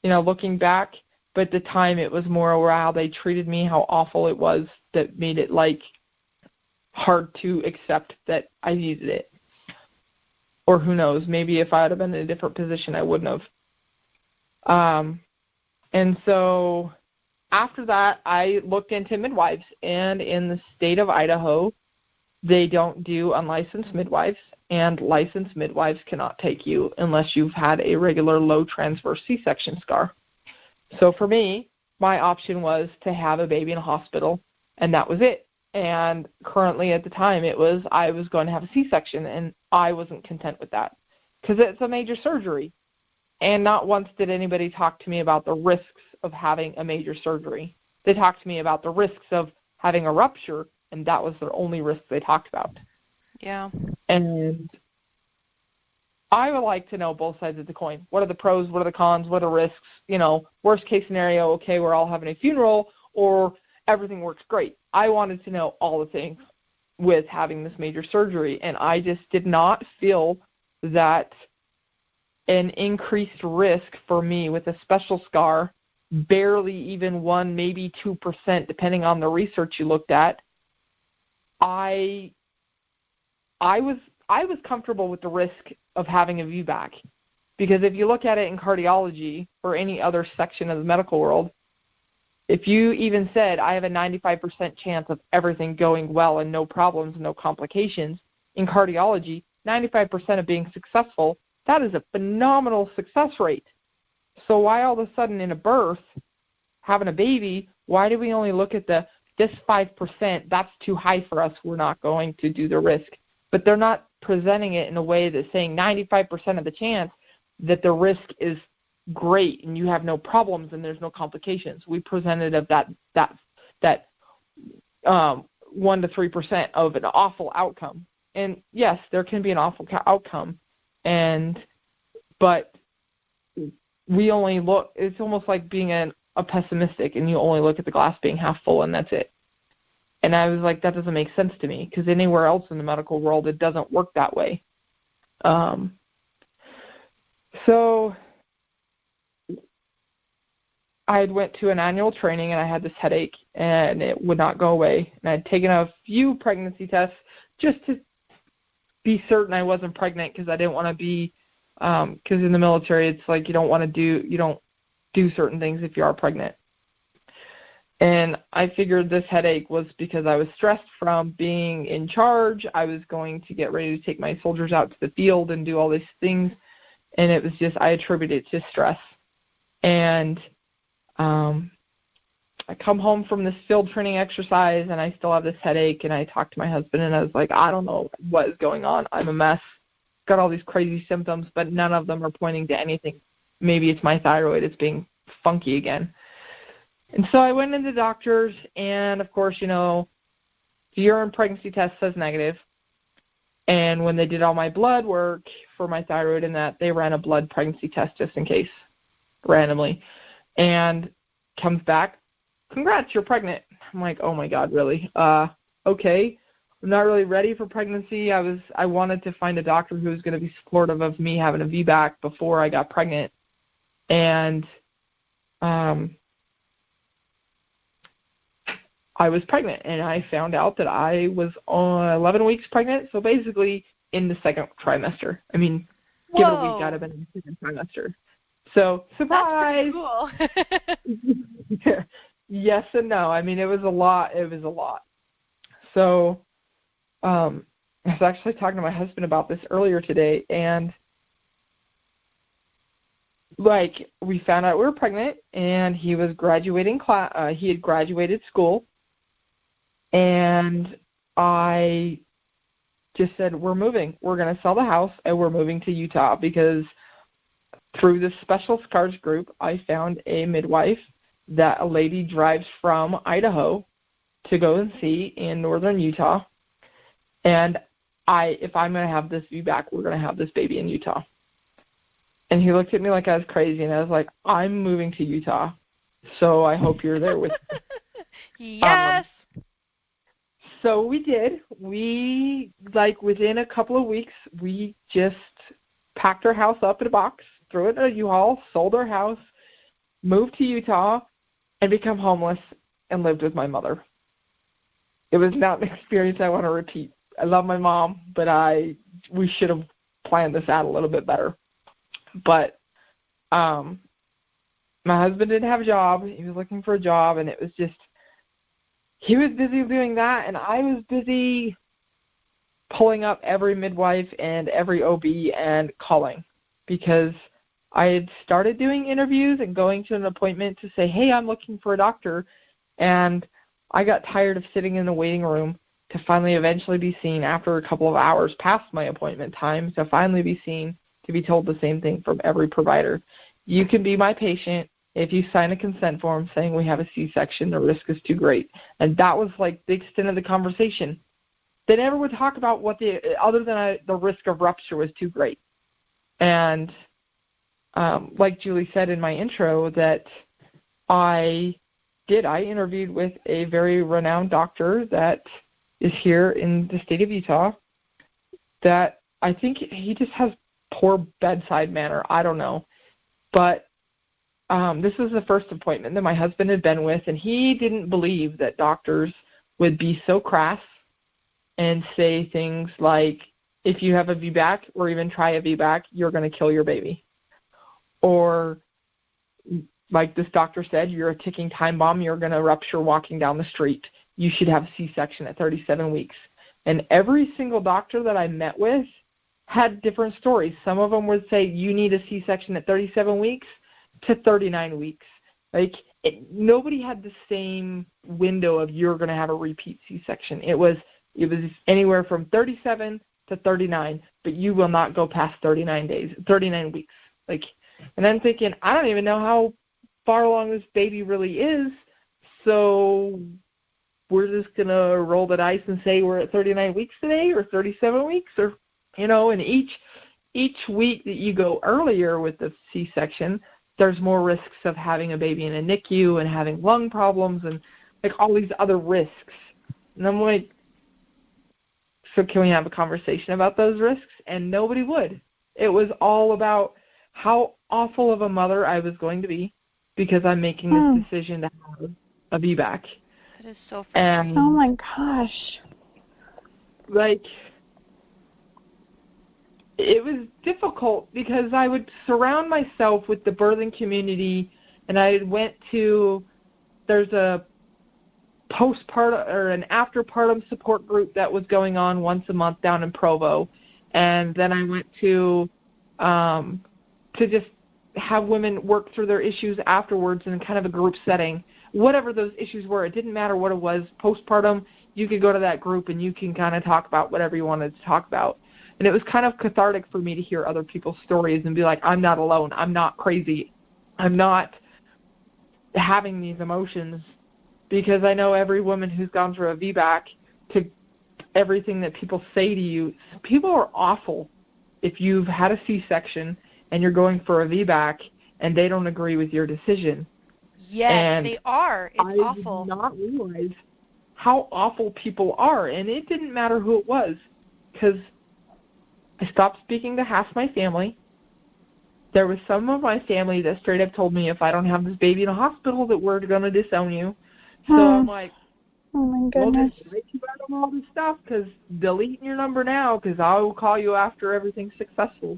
looking back, but at the time it was more how they treated me, how awful it was, that made it like hard to accept that I needed it. Or who knows, maybe if I had been in a different position, I wouldn't have. And so after that, I looked into midwives, and in the state of Idaho, they don't do unlicensed midwives, and licensed midwives cannot take you unless you've had a regular low transverse C-section scar. So for me, my option was to have a baby in a hospital, and that was it. And currently at the time I was going to have a C-section, and I wasn't content with that because it's a major surgery. And not once did anybody talk to me about the risks of having a major surgery. They talked to me about the risks of having a rupture, and that was the only risk they talked about. Yeah. And I would like to know both sides of the coin. What are the pros? What are the cons? What are risks? Worst case scenario, okay, we're all having a funeral, or everything works great. I wanted to know all the things with having this major surgery, and I just did not feel that an increased risk for me with a special scar, barely even 1%, maybe 2%, depending on the research you looked at. I was comfortable with the risk of having a VBAC, because if you look at it in cardiology or any other section of the medical world, if you even said, I have a 95% chance of everything going well and no problems, no complications, in cardiology, 95% of being successful, that is a phenomenal success rate. So why all of a sudden in a birth having a baby, why do we only look at this 5%? That's too high for us. We're not going to do the risk. But they're not presenting it in a way that's saying 95% of the chance that the risk is great and you have no problems and there's no complications. We presented of that 1 to 3% of an awful outcome. And yes, there can be an awful outcome, but we only look. It's almost like being a pessimistic, and you only look at the glass being half full, and that's it. And I was like, that doesn't make sense to me, because anywhere else in the medical world, it doesn't work that way. So I had went to an annual training, and I had this headache, and it would not go away. And I had taken a few pregnancy tests just to be certain I wasn't pregnant, because I didn't want to be, because in the military, it's like you don't do certain things if you are pregnant. And I figured this headache was because I was stressed from being in charge. I was going to get ready to take my soldiers out to the field and do all these things, and it was just, I attributed it to stress. And I come home from this field training exercise, and I still have this headache, and I talked to my husband, and I was like, I don't know what is going on. I'm a mess. Got all these crazy symptoms, but none of them are pointing to anything. Maybe it's my thyroid. It's being funky again. And so I went into the doctors, and, of course, the urine pregnancy test says negative. And when they did all my blood work for my thyroid and that, they ran a blood pregnancy test just in case, randomly. And comes back, congrats, you're pregnant. I'm like, oh, my God, really? Okay. I'm not really ready for pregnancy. I wanted to find a doctor who was going to be supportive of me having a VBAC before I got pregnant. And I was pregnant, and I found out that I was 11 weeks pregnant, so basically in the second trimester. I mean, give it a week, I'd have been in the second trimester. So, surprise! That's pretty cool. Yes and no. I mean, it was a lot. So, I was actually talking to my husband about this earlier today, and we found out we were pregnant, and he was graduating class. He had graduated school, and I just said, we're moving. We're going to sell the house, and we're moving to Utah, because through this special scars group, I found a midwife that a lady drives from Idaho to go and see in northern Utah. And if I'm going to have this VBAC, we're going to have this baby in Utah. And he looked at me like I was crazy, and I was like, I'm moving to Utah, so I hope you're there with me. Yes. So we did. We, within a couple of weeks, we just packed our house up in a box, threw it in a U-Haul, sold our house, moved to Utah, and become homeless and lived with my mother. It was not an experience I want to repeat. I love my mom, but we should have planned this out a little bit better. But my husband didn't have a job. He was looking for a job, and it was just, he was busy doing that, and I was busy pulling up every midwife and every OB and calling, because I had started doing interviews and going to an appointment to say, hey, I'm looking for a doctor, and I got tired of sitting in the waiting room to finally eventually be seen after a couple of hours past my appointment time, to finally be seen, to be told the same thing from every provider. You can be my patient if you sign a consent form saying we have a C-section, the risk is too great. And that was the extent of the conversation. They never would talk about other than the risk of rupture was too great. And like Julie said in my intro, that I interviewed with a very renowned doctor that is here in the state of Utah, that I think he just has poor bedside manner. I don't know. But this was the first appointment that my husband had been with, and he didn't believe that doctors would be so crass and say things like, if you have a VBAC or even try a VBAC, you're going to kill your baby. Or like this doctor said, you're a ticking time bomb, you're going to rupture walking down the street. You should have a C-section at 37 weeks. And every single doctor that I met with had different stories. Some of them would say, you need a C-section at 37 weeks to 39 weeks. nobody had the same window of you're going to have a repeat C-section. It was anywhere from 37 to 39, but you will not go past 39 weeks. And I'm thinking, I don't even know how far along this baby really is, so we're just going to roll the dice and say we're at 39 weeks today or 37 weeks, or, and each week that you go earlier with the C-section, there's more risks of having a baby in a NICU and having lung problems and all these other risks. And I'm like, so can we have a conversation about those risks? And nobody would. It was all about how awful of a mother I was going to be because I'm making this decision to have a VBAC. That is so frustrating. Oh my gosh. It was difficult because I would surround myself with the birthing community, and there's a postpartum or an afterpartum support group that was going on once a month down in Provo, and then I went to just have women work through their issues afterwards in kind of a group setting. Whatever those issues were, it didn't matter what it was. Postpartum, you could go to that group and you can kind of talk about whatever you wanted to talk about. And it was kind of cathartic for me to hear other people's stories and be like, I'm not alone. I'm not crazy. I'm not having these emotions, because I know every woman who's gone through a VBAC, to everything that people say to you, people are awful. If you've had a C-section and you're going for a VBAC and they don't agree with your decision. Yes, and they are. It's awful. I did not realize how awful people are, and it didn't matter who it was, because I stopped speaking to half my family. There was some of my family that straight up told me if I don't have this baby in a hospital that we're going to disown you. So I'm like, oh my goodness. Well, just write you out on all this stuff, because deleting your number now, because I will call you after everything's successful.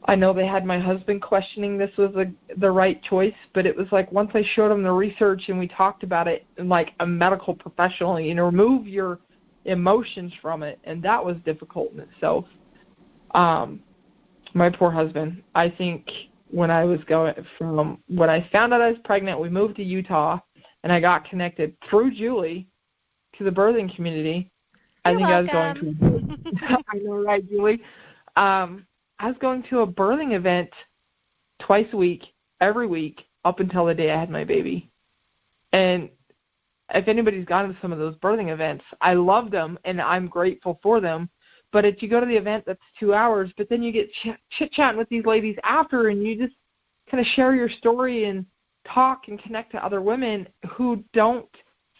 I know they had my husband questioning this was the right choice, but it was like once I showed him the research and we talked about it like a medical professional, remove your emotions from it, and that was difficult in itself. My poor husband, I think when I found out I was pregnant, we moved to Utah, and I got connected through Julie to the birthing community. You're welcome. I was going to I know, right, Julie? I was going to a birthing event twice a week, every week, up until the day I had my baby. And if anybody's gone to some of those birthing events, I loved them, and I'm grateful for them. But if you go to the event, that's 2 hours, but then you get chit-chatting with these ladies after, and you just kind of share your story and talk and connect to other women who don't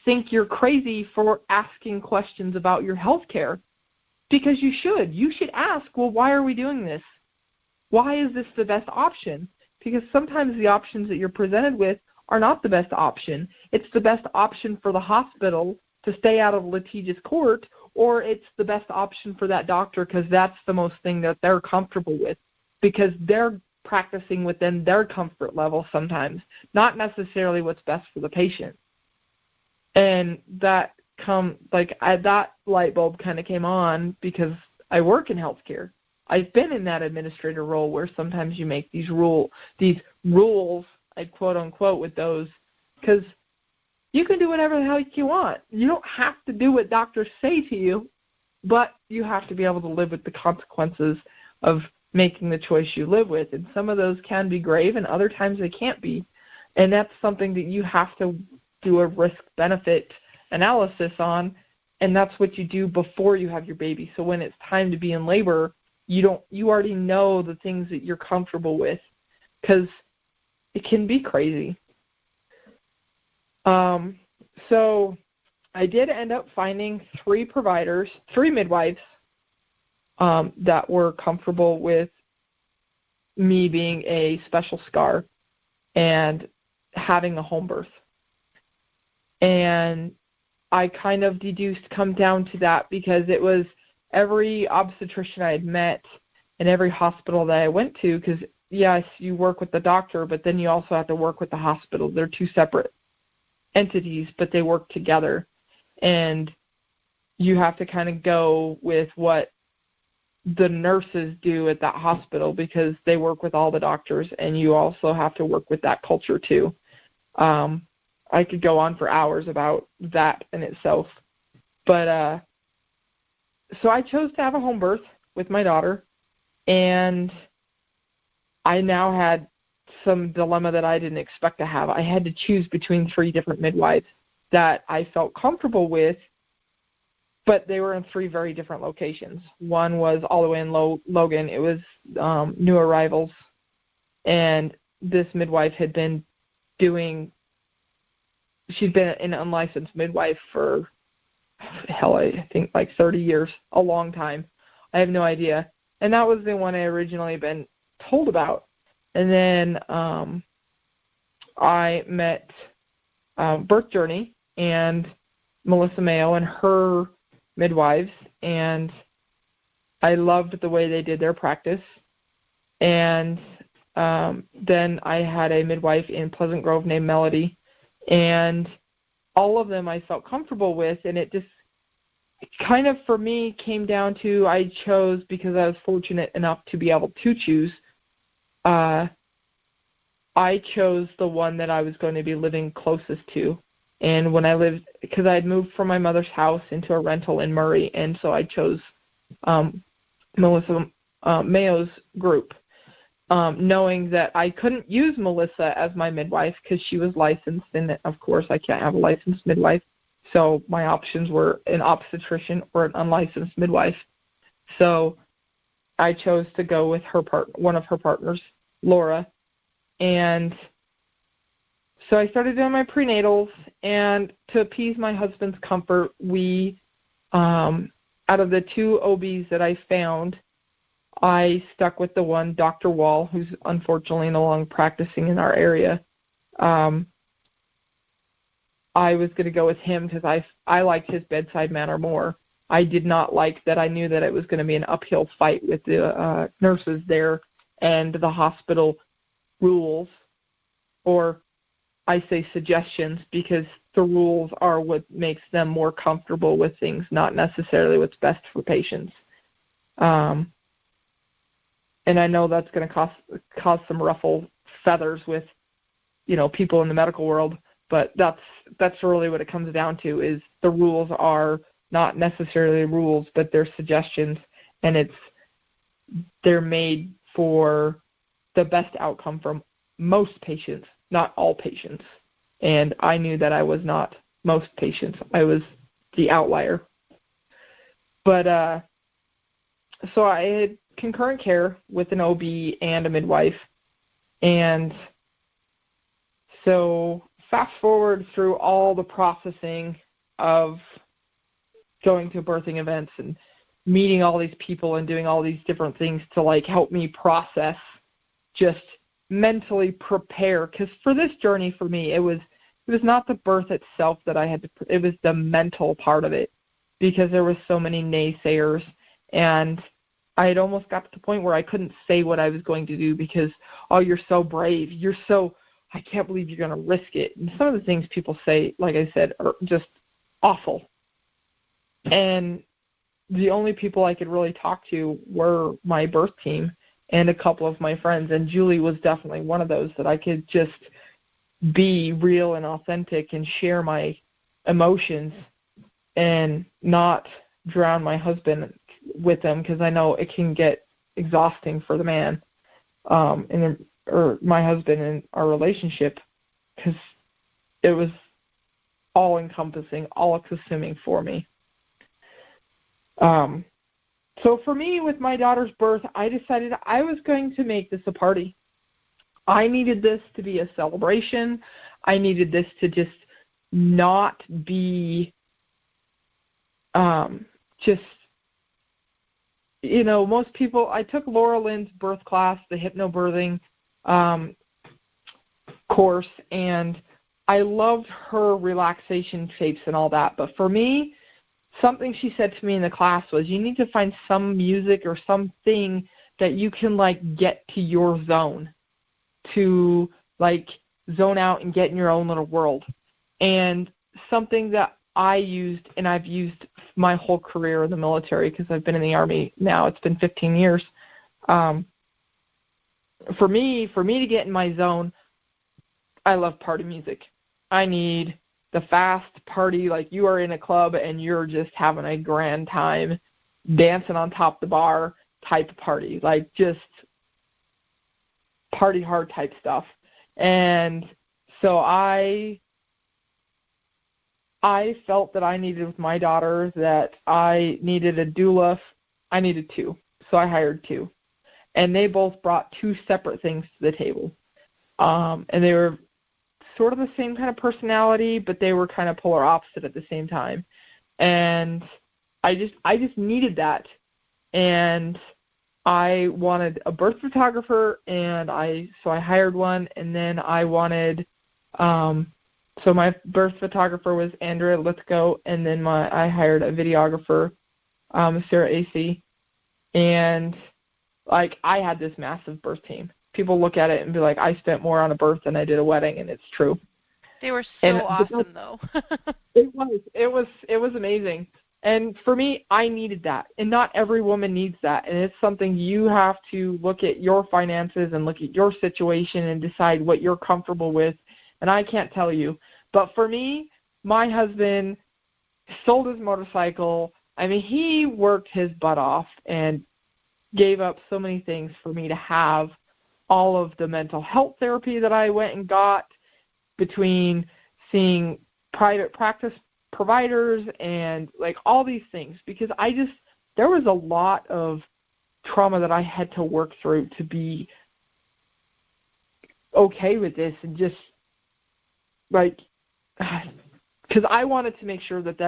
think you're crazy for asking questions about your health care. Because you should. You should ask, well, why are we doing this? Why is this the best option? Because sometimes the options that you're presented with are not the best option. It's the best option for the hospital to stay out of litigious court, or it's the best option for that doctor because that's the most thing that they're comfortable with, because they're practicing within their comfort level sometimes, not necessarily what's best for the patient. And that that light bulb kind of came on because I work in healthcare. I've been in that administrator role where sometimes you make these rules, I quote unquote, with those, because you can do whatever the hell you want. You don't have to do what doctors say to you, but you have to be able to live with the consequences of making the choice you live with. And some of those can be grave, and other times they can't be. And that's something that you have to do a risk-benefit analysis on, and that's what you do before you have your baby. So when it's time to be in labor, you already know the things that you're comfortable with, because it can be crazy. So I did end up finding 3 midwives that were comfortable with me being a special SCAR and having a home birth. And I kind of come down to that because it was every obstetrician I had met and every hospital that I went to, because, yes, you work with the doctor, but then you also have to work with the hospital. They're 2 separate entities, but they work together. And you have to kind of go with what the nurses do at that hospital, because they work with all the doctors, and you also have to work with that culture too. I could go on for hours about that in itself. But so I chose to have a home birth with my daughter, and I now had some dilemma that I didn't expect to have. I had to choose between 3 different midwives that I felt comfortable with, but they were in 3 very different locations. One was all the way in Logan. It was new arrivals, and this midwife had been she'd been an unlicensed midwife for, I think like 30 years, a long time. I have no idea. And that was the one I originally been told about. And then I met Birth Journey and Melissa Mayo and her midwives, and I loved the way they did their practice. And then I had a midwife in Pleasant Grove named Melody, and all of them I felt comfortable with, and it just kind of for me came down to I chose, because I was fortunate enough to be able to choose, I chose the one that I was going to be living closest to. And when I lived, because I had moved from my mother's house into a rental in Murray, and so I chose Melissa Mayo's group, knowing that I couldn't use Melissa as my midwife because she was licensed, and of course I can't have a licensed midwife. So my options were an obstetrician or an unlicensed midwife. So I chose to go with one of her partners, Laura. And so I started doing my prenatals, and to appease my husband's comfort, we, out of the 2 OBs that I found, I stuck with the one, Dr. Wall, who's unfortunately no longer practicing in our area. I was going to go with him because I liked his bedside manner more. I did not like that I knew that it was going to be an uphill fight with the nurses there and the hospital rules, or I say suggestions, because the rules are what makes them more comfortable with things, not necessarily what's best for patients. And I know that's going to cause some ruffle feathers with, people in the medical world, but that's really what it comes down to, is the rules are not necessarily rules, but they're suggestions, and they're made for the best outcome for most patients, not all patients. And I knew that I was not most patients. I was the outlier. But so I had concurrent care with an OB and a midwife. And so fast forward through all the processing of going to birthing events and meeting all these people and doing all these different things to help me process, just mentally prepare. Because for this journey for me, it was not the birth itself that I had to, it was the mental part of it, because there was so many naysayers, and I had almost got to the point where I couldn't say what I was going to do because, oh, you're so brave. I can't believe you're going to risk it. And some of the things people say, like I said, are just awful. And the only people I could really talk to were my birth team and a couple of my friends. And Julie was definitely one of those that I could just be real and authentic and share my emotions and not drown my husband with them, because I know it can get exhausting for the man or my husband in our relationship, because it was all-encompassing, all-consuming for me. So for me, with my daughter's birth, I decided I was going to make this a party. I needed this to be a celebration. I needed this to just not be most people, I took Laura Lynn's birth class, the hypnobirthing course, and I loved her relaxation shapes and all that. But for me, something she said to me in the class was, you need to find some music or something that you can get to your zone, to zone out and get in your own little world. And something that I've used my whole career in the military because I've been in the Army now. It's been 15 years. For me to get in my zone, I love party music. I need the fast party, like you are in a club and you're just having a grand time, dancing on top of the bar type of party, like just party hard type stuff. And so I felt that I needed with my daughter that I needed a doula. I needed two, so I hired two. And they both brought two separate things to the table. And they were sort of the same kind of personality, but they were kind of polar opposite at the same time. And I just needed that. And I wanted a birth photographer, and so I hired one, and then I wanted so my birth photographer was Andrea Lithgow, and then I hired a videographer, Sarah AC. And like I had this massive birth team. People look at it and be like, I spent more on a birth than I did a wedding, and it's true. They were so awesome, though. It was amazing. And for me, I needed that. And not every woman needs that. And it's something you have to look at your finances and look at your situation and decide what you're comfortable with. And I can't tell you. But for me, my husband sold his motorcycle. I mean, he worked his butt off and gave up so many things for me to have all of the mental health therapy that I went and got, between seeing private practice providers and like all these things, because there was a lot of trauma that I had to work through to be okay with this, and just like, because I wanted to make sure that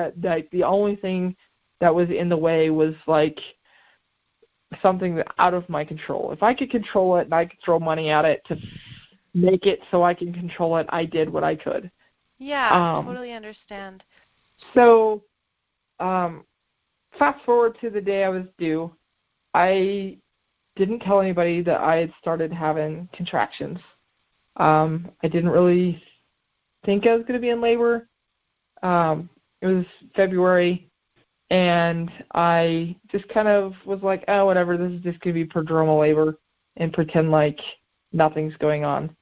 the only thing that was in the way was like something that out of my control. If I could control it and I could throw money at it to make it so I can control it, I did what I could. Yeah, I totally understand. So, fast forward to the day I was due. I didn't tell anybody that I had started having contractions. I didn't really think I was going to be in labor. It was February, and I just kind of was like, oh, whatever, this is just going to be prodromal labor, and pretend like nothing's going on.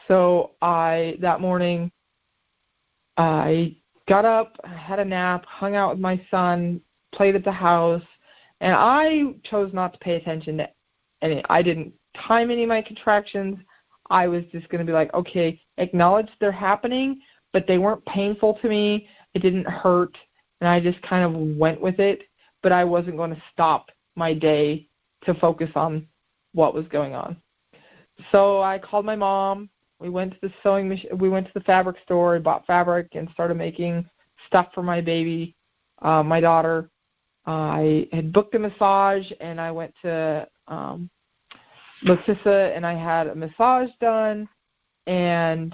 So that morning, I got up, had a nap, hung out with my son, played at the house, and I chose not to pay attention to any. I didn't time any of my contractions. I was just going to be like, okay, acknowledge they're happening, but they weren't painful to me. It didn't hurt, and I just kind of went with it, but I wasn't going to stop my day to focus on what was going on. So I called my mom. We went to the sewing machine. We went to the fabric store, bought fabric, and started making stuff for my baby, my daughter. I had booked a massage, and I went to Leticia, and I had a massage done, and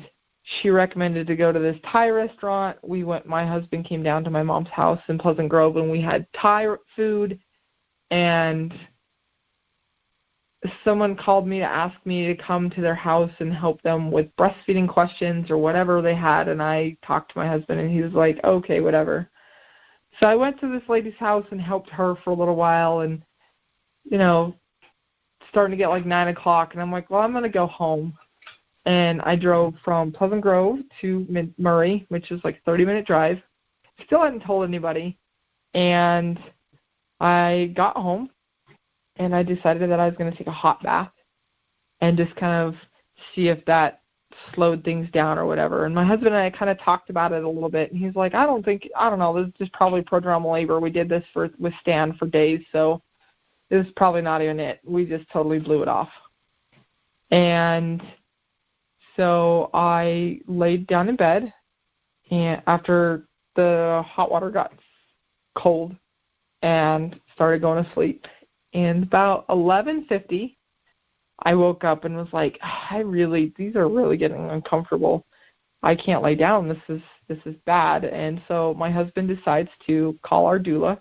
she recommended to go to this Thai restaurant. We went. My husband came down to my mom's house in Pleasant Grove, and we had Thai food, and someone called me to ask me to come to their house and help them with breastfeeding questions or whatever they had, and I talked to my husband, and he was like, okay, whatever. So I went to this lady's house and helped her for a little while, and, starting to get like 9 o'clock, and I'm like, well, I'm going to go home. And I drove from Pleasant Grove to Murray, which is like a 30-minute drive. Still hadn't told anybody. And I got home, and I decided that I was going to take a hot bath and just kind of see if that slowed things down or whatever. And my husband and I kind of talked about it a little bit, and he's like, I don't know, this is just probably prodromal labor. We did this with Stan for days, so this is probably not even it. We just totally blew it off. And so I laid down in bed, and after the hot water got cold, and started going to sleep. And about 11:50, I woke up and was like, these are really getting uncomfortable. I can't lay down. This is bad. And so my husband decides to call our doula,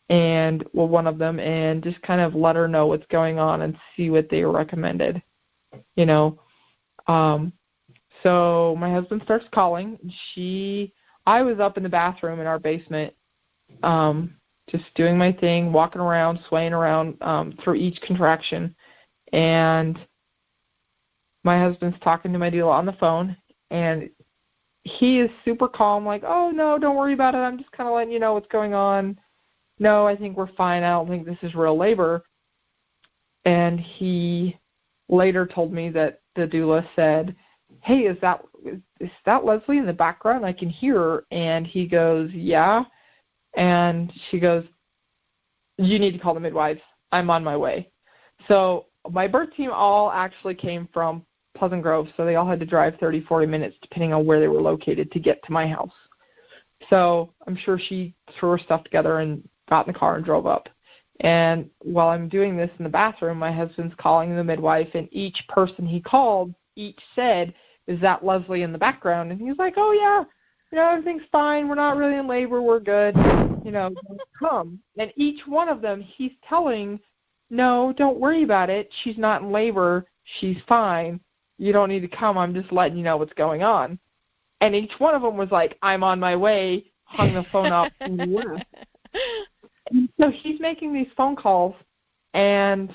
and one of them, and just kind of let her know what's going on and see what they recommended. So my husband starts calling. I was up in the bathroom in our basement, just doing my thing, walking around, swaying around through each contraction. And my husband's talking to my doula on the phone, and he is super calm, like, oh, no, don't worry about it. I'm just kind of letting you know what's going on. No, I think we're fine. I don't think this is real labor. And he later told me that the doula said, hey, is that Leslie in the background? I can hear her. And he goes, yeah. And she goes, you need to call the midwives. I'm on my way. So my birth team all actually came from Pleasant Grove, so they all had to drive 30, 40 minutes depending on where they were located to get to my house. So I'm sure she threw her stuff together and got in the car and drove up. And while I'm doing this in the bathroom, my husband's calling the midwife, and each person he called, each said, is that Leslie in the background? And he's like, oh, yeah, everything's fine. We're not really in labor. We're good. Come. And each one of them, he's telling, no, don't worry about it. She's not in labor. She's fine. You don't need to come. I'm just letting you know what's going on. And each one of them was like, I'm on my way, hung the phone up, and left. And so he's making these phone calls and,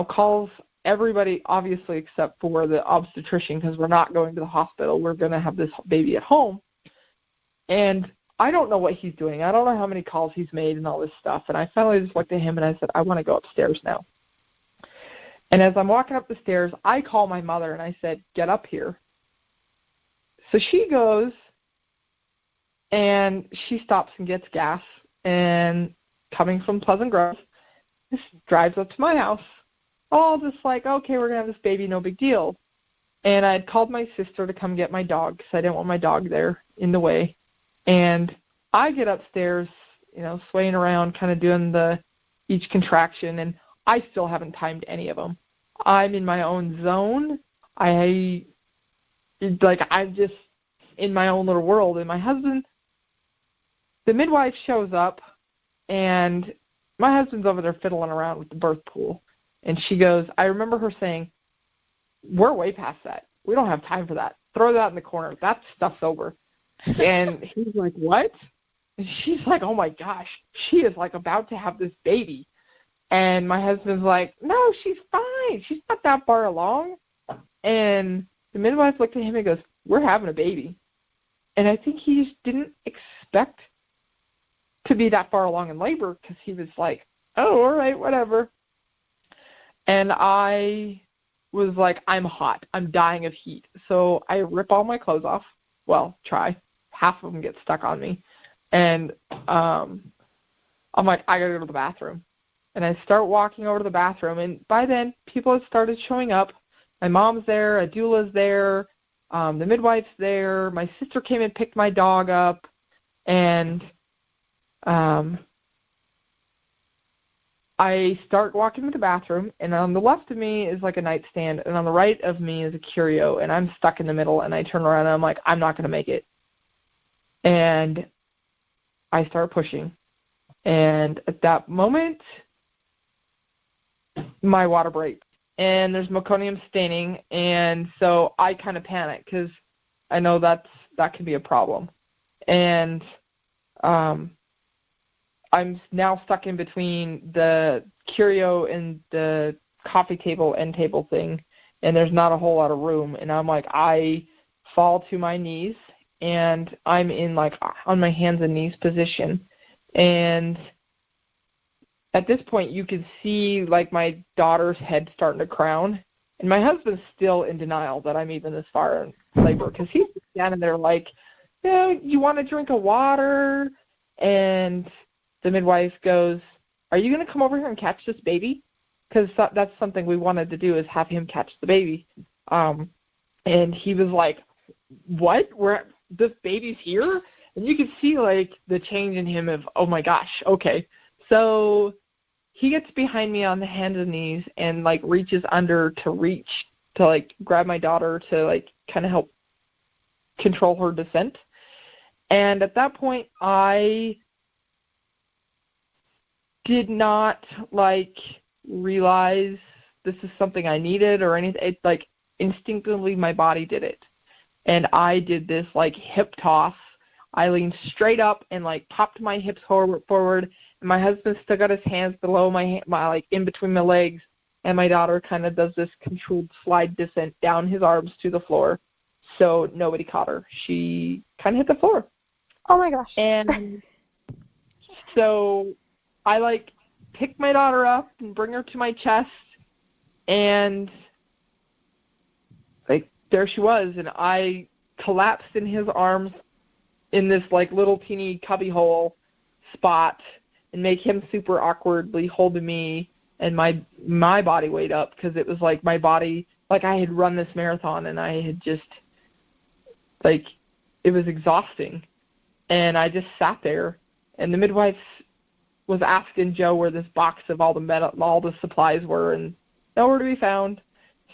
calls everybody, obviously, except for the obstetrician, because we're not going to the hospital. We're going to have this baby at home. And I don't know what he's doing. I don't know how many calls he's made and all this stuff. And I finally just looked at him and I said, I want to go upstairs now. And as I'm walking up the stairs, I call my mother and I said, get up here. So she goes and she stops and gets gas, and coming from Pleasant Grove, just drives up to my house. All just like, okay, we're going to have this baby, no big deal. And I had called my sister to come get my dog because I didn't want my dog there in the way. And I get upstairs, swaying around, kind of doing each contraction, and I still haven't timed any of them. I'm in my own zone. I'm just in my own little world. And my husband, the midwife shows up, and my husband's over there fiddling around with the birth pool. And she goes, I remember her saying, we're way past that. We don't have time for that. Throw that in the corner. That stuff's over. And he's like, what? And she's like, oh, my gosh, she is, about to have this baby. And my husband's like, no, she's fine. She's not that far along. And the midwife looked at him and goes, we're having a baby. And I think he just didn't expect to be that far along in labor because he was like, oh, all right, whatever. And I was like, I'm hot. I'm dying of heat. So I rip all my clothes off. Well, try. Half of them get stuck on me. And I'm like, I got to go to the bathroom. And I start walking over to the bathroom. And by then, people had started showing up. My mom's there. A doula's there. The midwife's there. My sister came and picked my dog up. And I start walking to the bathroom, and on the left of me is like a nightstand, and on the right of me is a curio, and I'm stuck in the middle, and I turn around, and I'm like, I'm not going to make it. And I start pushing. And at that moment, my water breaks, and there's meconium staining, and so I kind of panic because I know that can be a problem. And I'm now stuck in between the curio and the coffee table, end table thing, and there's not a whole lot of room. And I'm like, I fall to my knees, and I'm in on my hands and knees position. And at this point, you can see my daughter's head starting to crown. And my husband's still in denial that I'm even this far in labor because he's standing there like, you want a drink of water? And the midwife goes, are you going to come over here and catch this baby? Because that's something we wanted to do is have him catch the baby. And he was like, what? This baby's here? And you could see the change in him of, oh my gosh, okay. So he gets behind me on the hands and knees and reaches under to grab my daughter to kind of help control her descent. And at that point, I did not realize this is something I needed or anything. instinctively my body did it. And I did this, like, hip toss. I leaned straight up and, like, popped my hips forward. And my husband still got his hands below my like, in between my legs. And my daughter kind of does this controlled slide descent down his arms to the floor. So nobody caught her. She kind of hit the floor. Oh, my gosh. And so I, like, pick my daughter up and bring her to my chest. And, like, there she was. And I collapsed in his arms in this, like, little teeny cubbyhole spot and make him super awkwardly holding me and my body weight up, because it was like my body, like I had run this marathon and I had just, like, it was exhausting. And I just sat there, and the midwife was asking Joe where this box of all the supplies were, and nowhere to be found.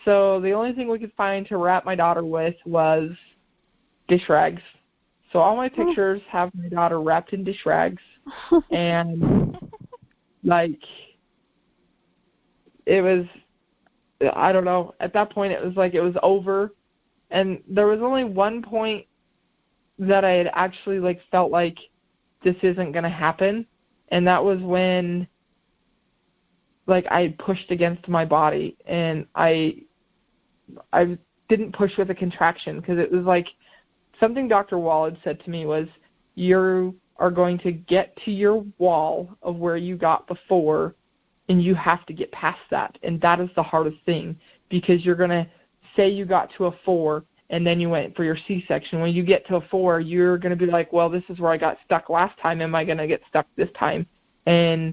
So the only thing we could find to wrap my daughter with was dish rags. So all my pictures have my daughter wrapped in dish rags. And, like, it was, I don't know, at that point it was like it was over. And there was only one point that I had actually, like, felt like this isn't going to happen. And that was when, like, I pushed against my body. And I didn't push with a contraction, because it was like something Dr. Wall had said to me was, you are going to get to your wall of where you got before, and you have to get past that. And that is the hardest thing, because you're going to say you got to a 4 and then you went for your C-section. When you get to a 4, you're going to be like, well, this is where I got stuck last time. Am I going to get stuck this time? And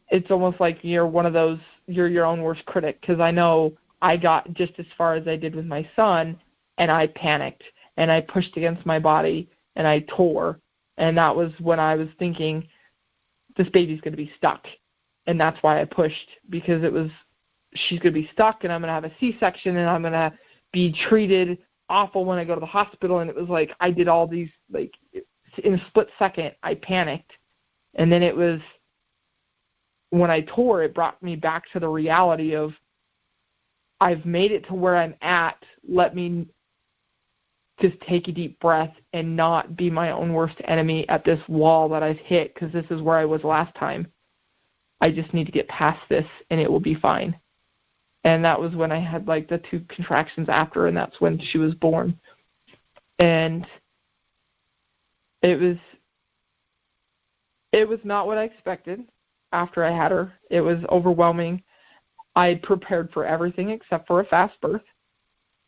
it's almost like you're one of those, you're your own worst critic, because I know I got just as far as I did with my son, and I panicked, and I pushed against my body, and I tore. And that was when I was thinking, this baby's going to be stuck. And that's why I pushed, because it was, she's going to be stuck, and I'm going to have a C-section, and I'm going to be treated awful when I go to the hospital. And it was like I did all these, like, in a split second, I panicked. And then it was, when I tore, it brought me back to the reality of, I've made it to where I'm at. Let me just take a deep breath and not be my own worst enemy at this wall that I've hit, because this is where I was last time. I just need to get past this, and it will be fine. And that was when I had, like, the 2 contractions after, and that's when she was born. And it was not what I expected after I had her. It was overwhelming. I had prepared for everything except for a fast birth.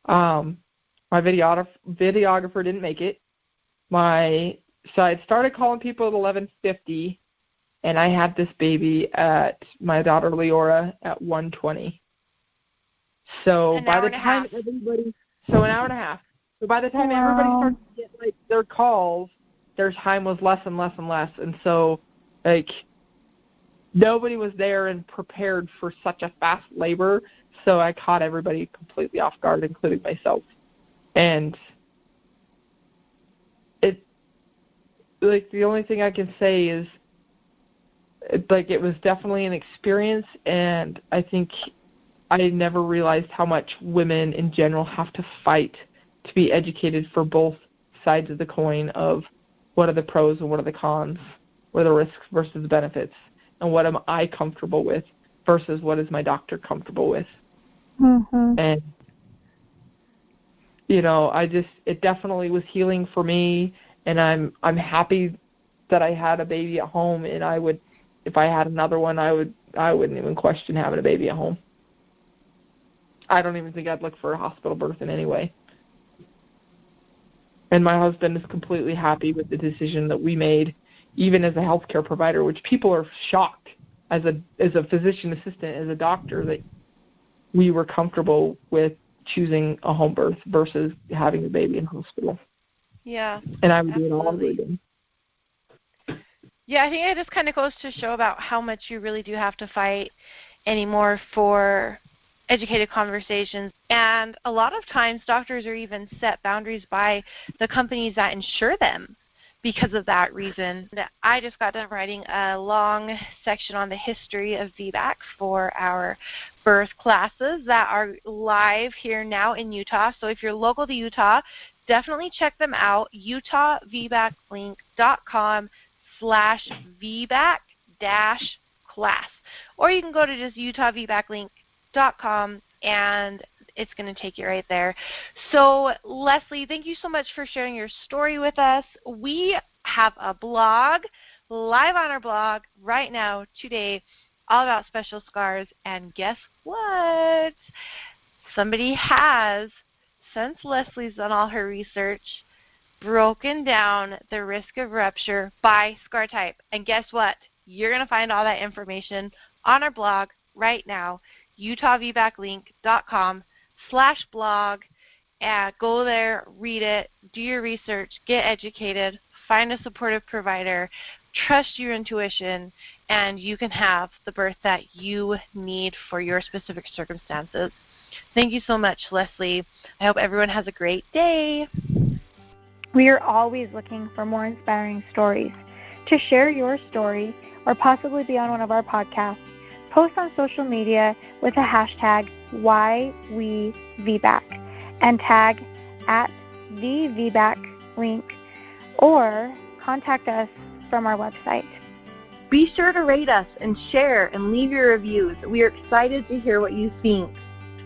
My videographer didn't make it. So I had started calling people at 11:50, and I had this baby at my daughter Leora at 1:20. So by the time everybody, an hour and a half. So by the time everybody started to get, like, their calls, their time was less and less and less, and so, like, nobody was there and prepared for such a fast labor. So I caught everybody completely off guard, including myself. And it, like, the only thing I can say is, it was definitely an experience, and I think I never realized how much women in general have to fight to be educated for both sides of the coin of what are the pros and what are the cons, what are the risks versus the benefits, and what am I comfortable with versus what is my doctor comfortable with. Mm-hmm. And, you know, it definitely was healing for me, and I'm happy that I had a baby at home, and I would, if I had another one, I wouldn't even question having a baby at home. I don't even think I'd look for a hospital birth in any way. And my husband is completely happy with the decision that we made, even as a healthcare provider, which people are shocked as a physician assistant, as a doctor, that we were comfortable with choosing a home birth versus having a baby in hospital. Yeah. And I would do it all over again. Yeah, I think it just kind of goes to show about how much you really do have to fight anymore for educated conversations. And a lot of times doctors are even set boundaries by the companies that insure them, because of that reason. I just got done writing a long section on the history of VBAC for our birth classes that are live here now in Utah. So if you're local to Utah, definitely check them out, utahvbaclink.com/VBAC-class. Or you can go to just utahvbaclink.com and it's going to take you right there. So Leslie, thank you so much for sharing your story with us. We have a blog, live on our blog right now, today, all about special scars. And guess what? Somebody has, since Leslie's done all her research, broken down the risk of rupture by scar type. And guess what? You're going to find all that information on our blog right now, utahvbaclink.com/blog. Go there, read it, do your research, get educated, find a supportive provider, trust your intuition, and you can have the birth that you need for your specific circumstances. Thank you so much, Leslie. I hope everyone has a great day. We are always looking for more inspiring stories. To share your story or possibly be on one of our podcasts, post on social media with the hashtag #WeVBAC and tag @TheVBACLink or contact us from our website. Be sure to rate us and share and leave your reviews. We are excited to hear what you think.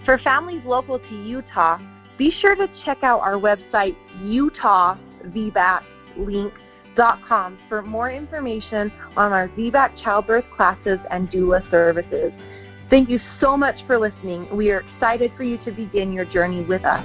For families local to Utah, be sure to check out our website, utahvbaclink.com, for more information on our VBAC childbirth classes and doula services. Thank you so much for listening. We are excited for you to begin your journey with us.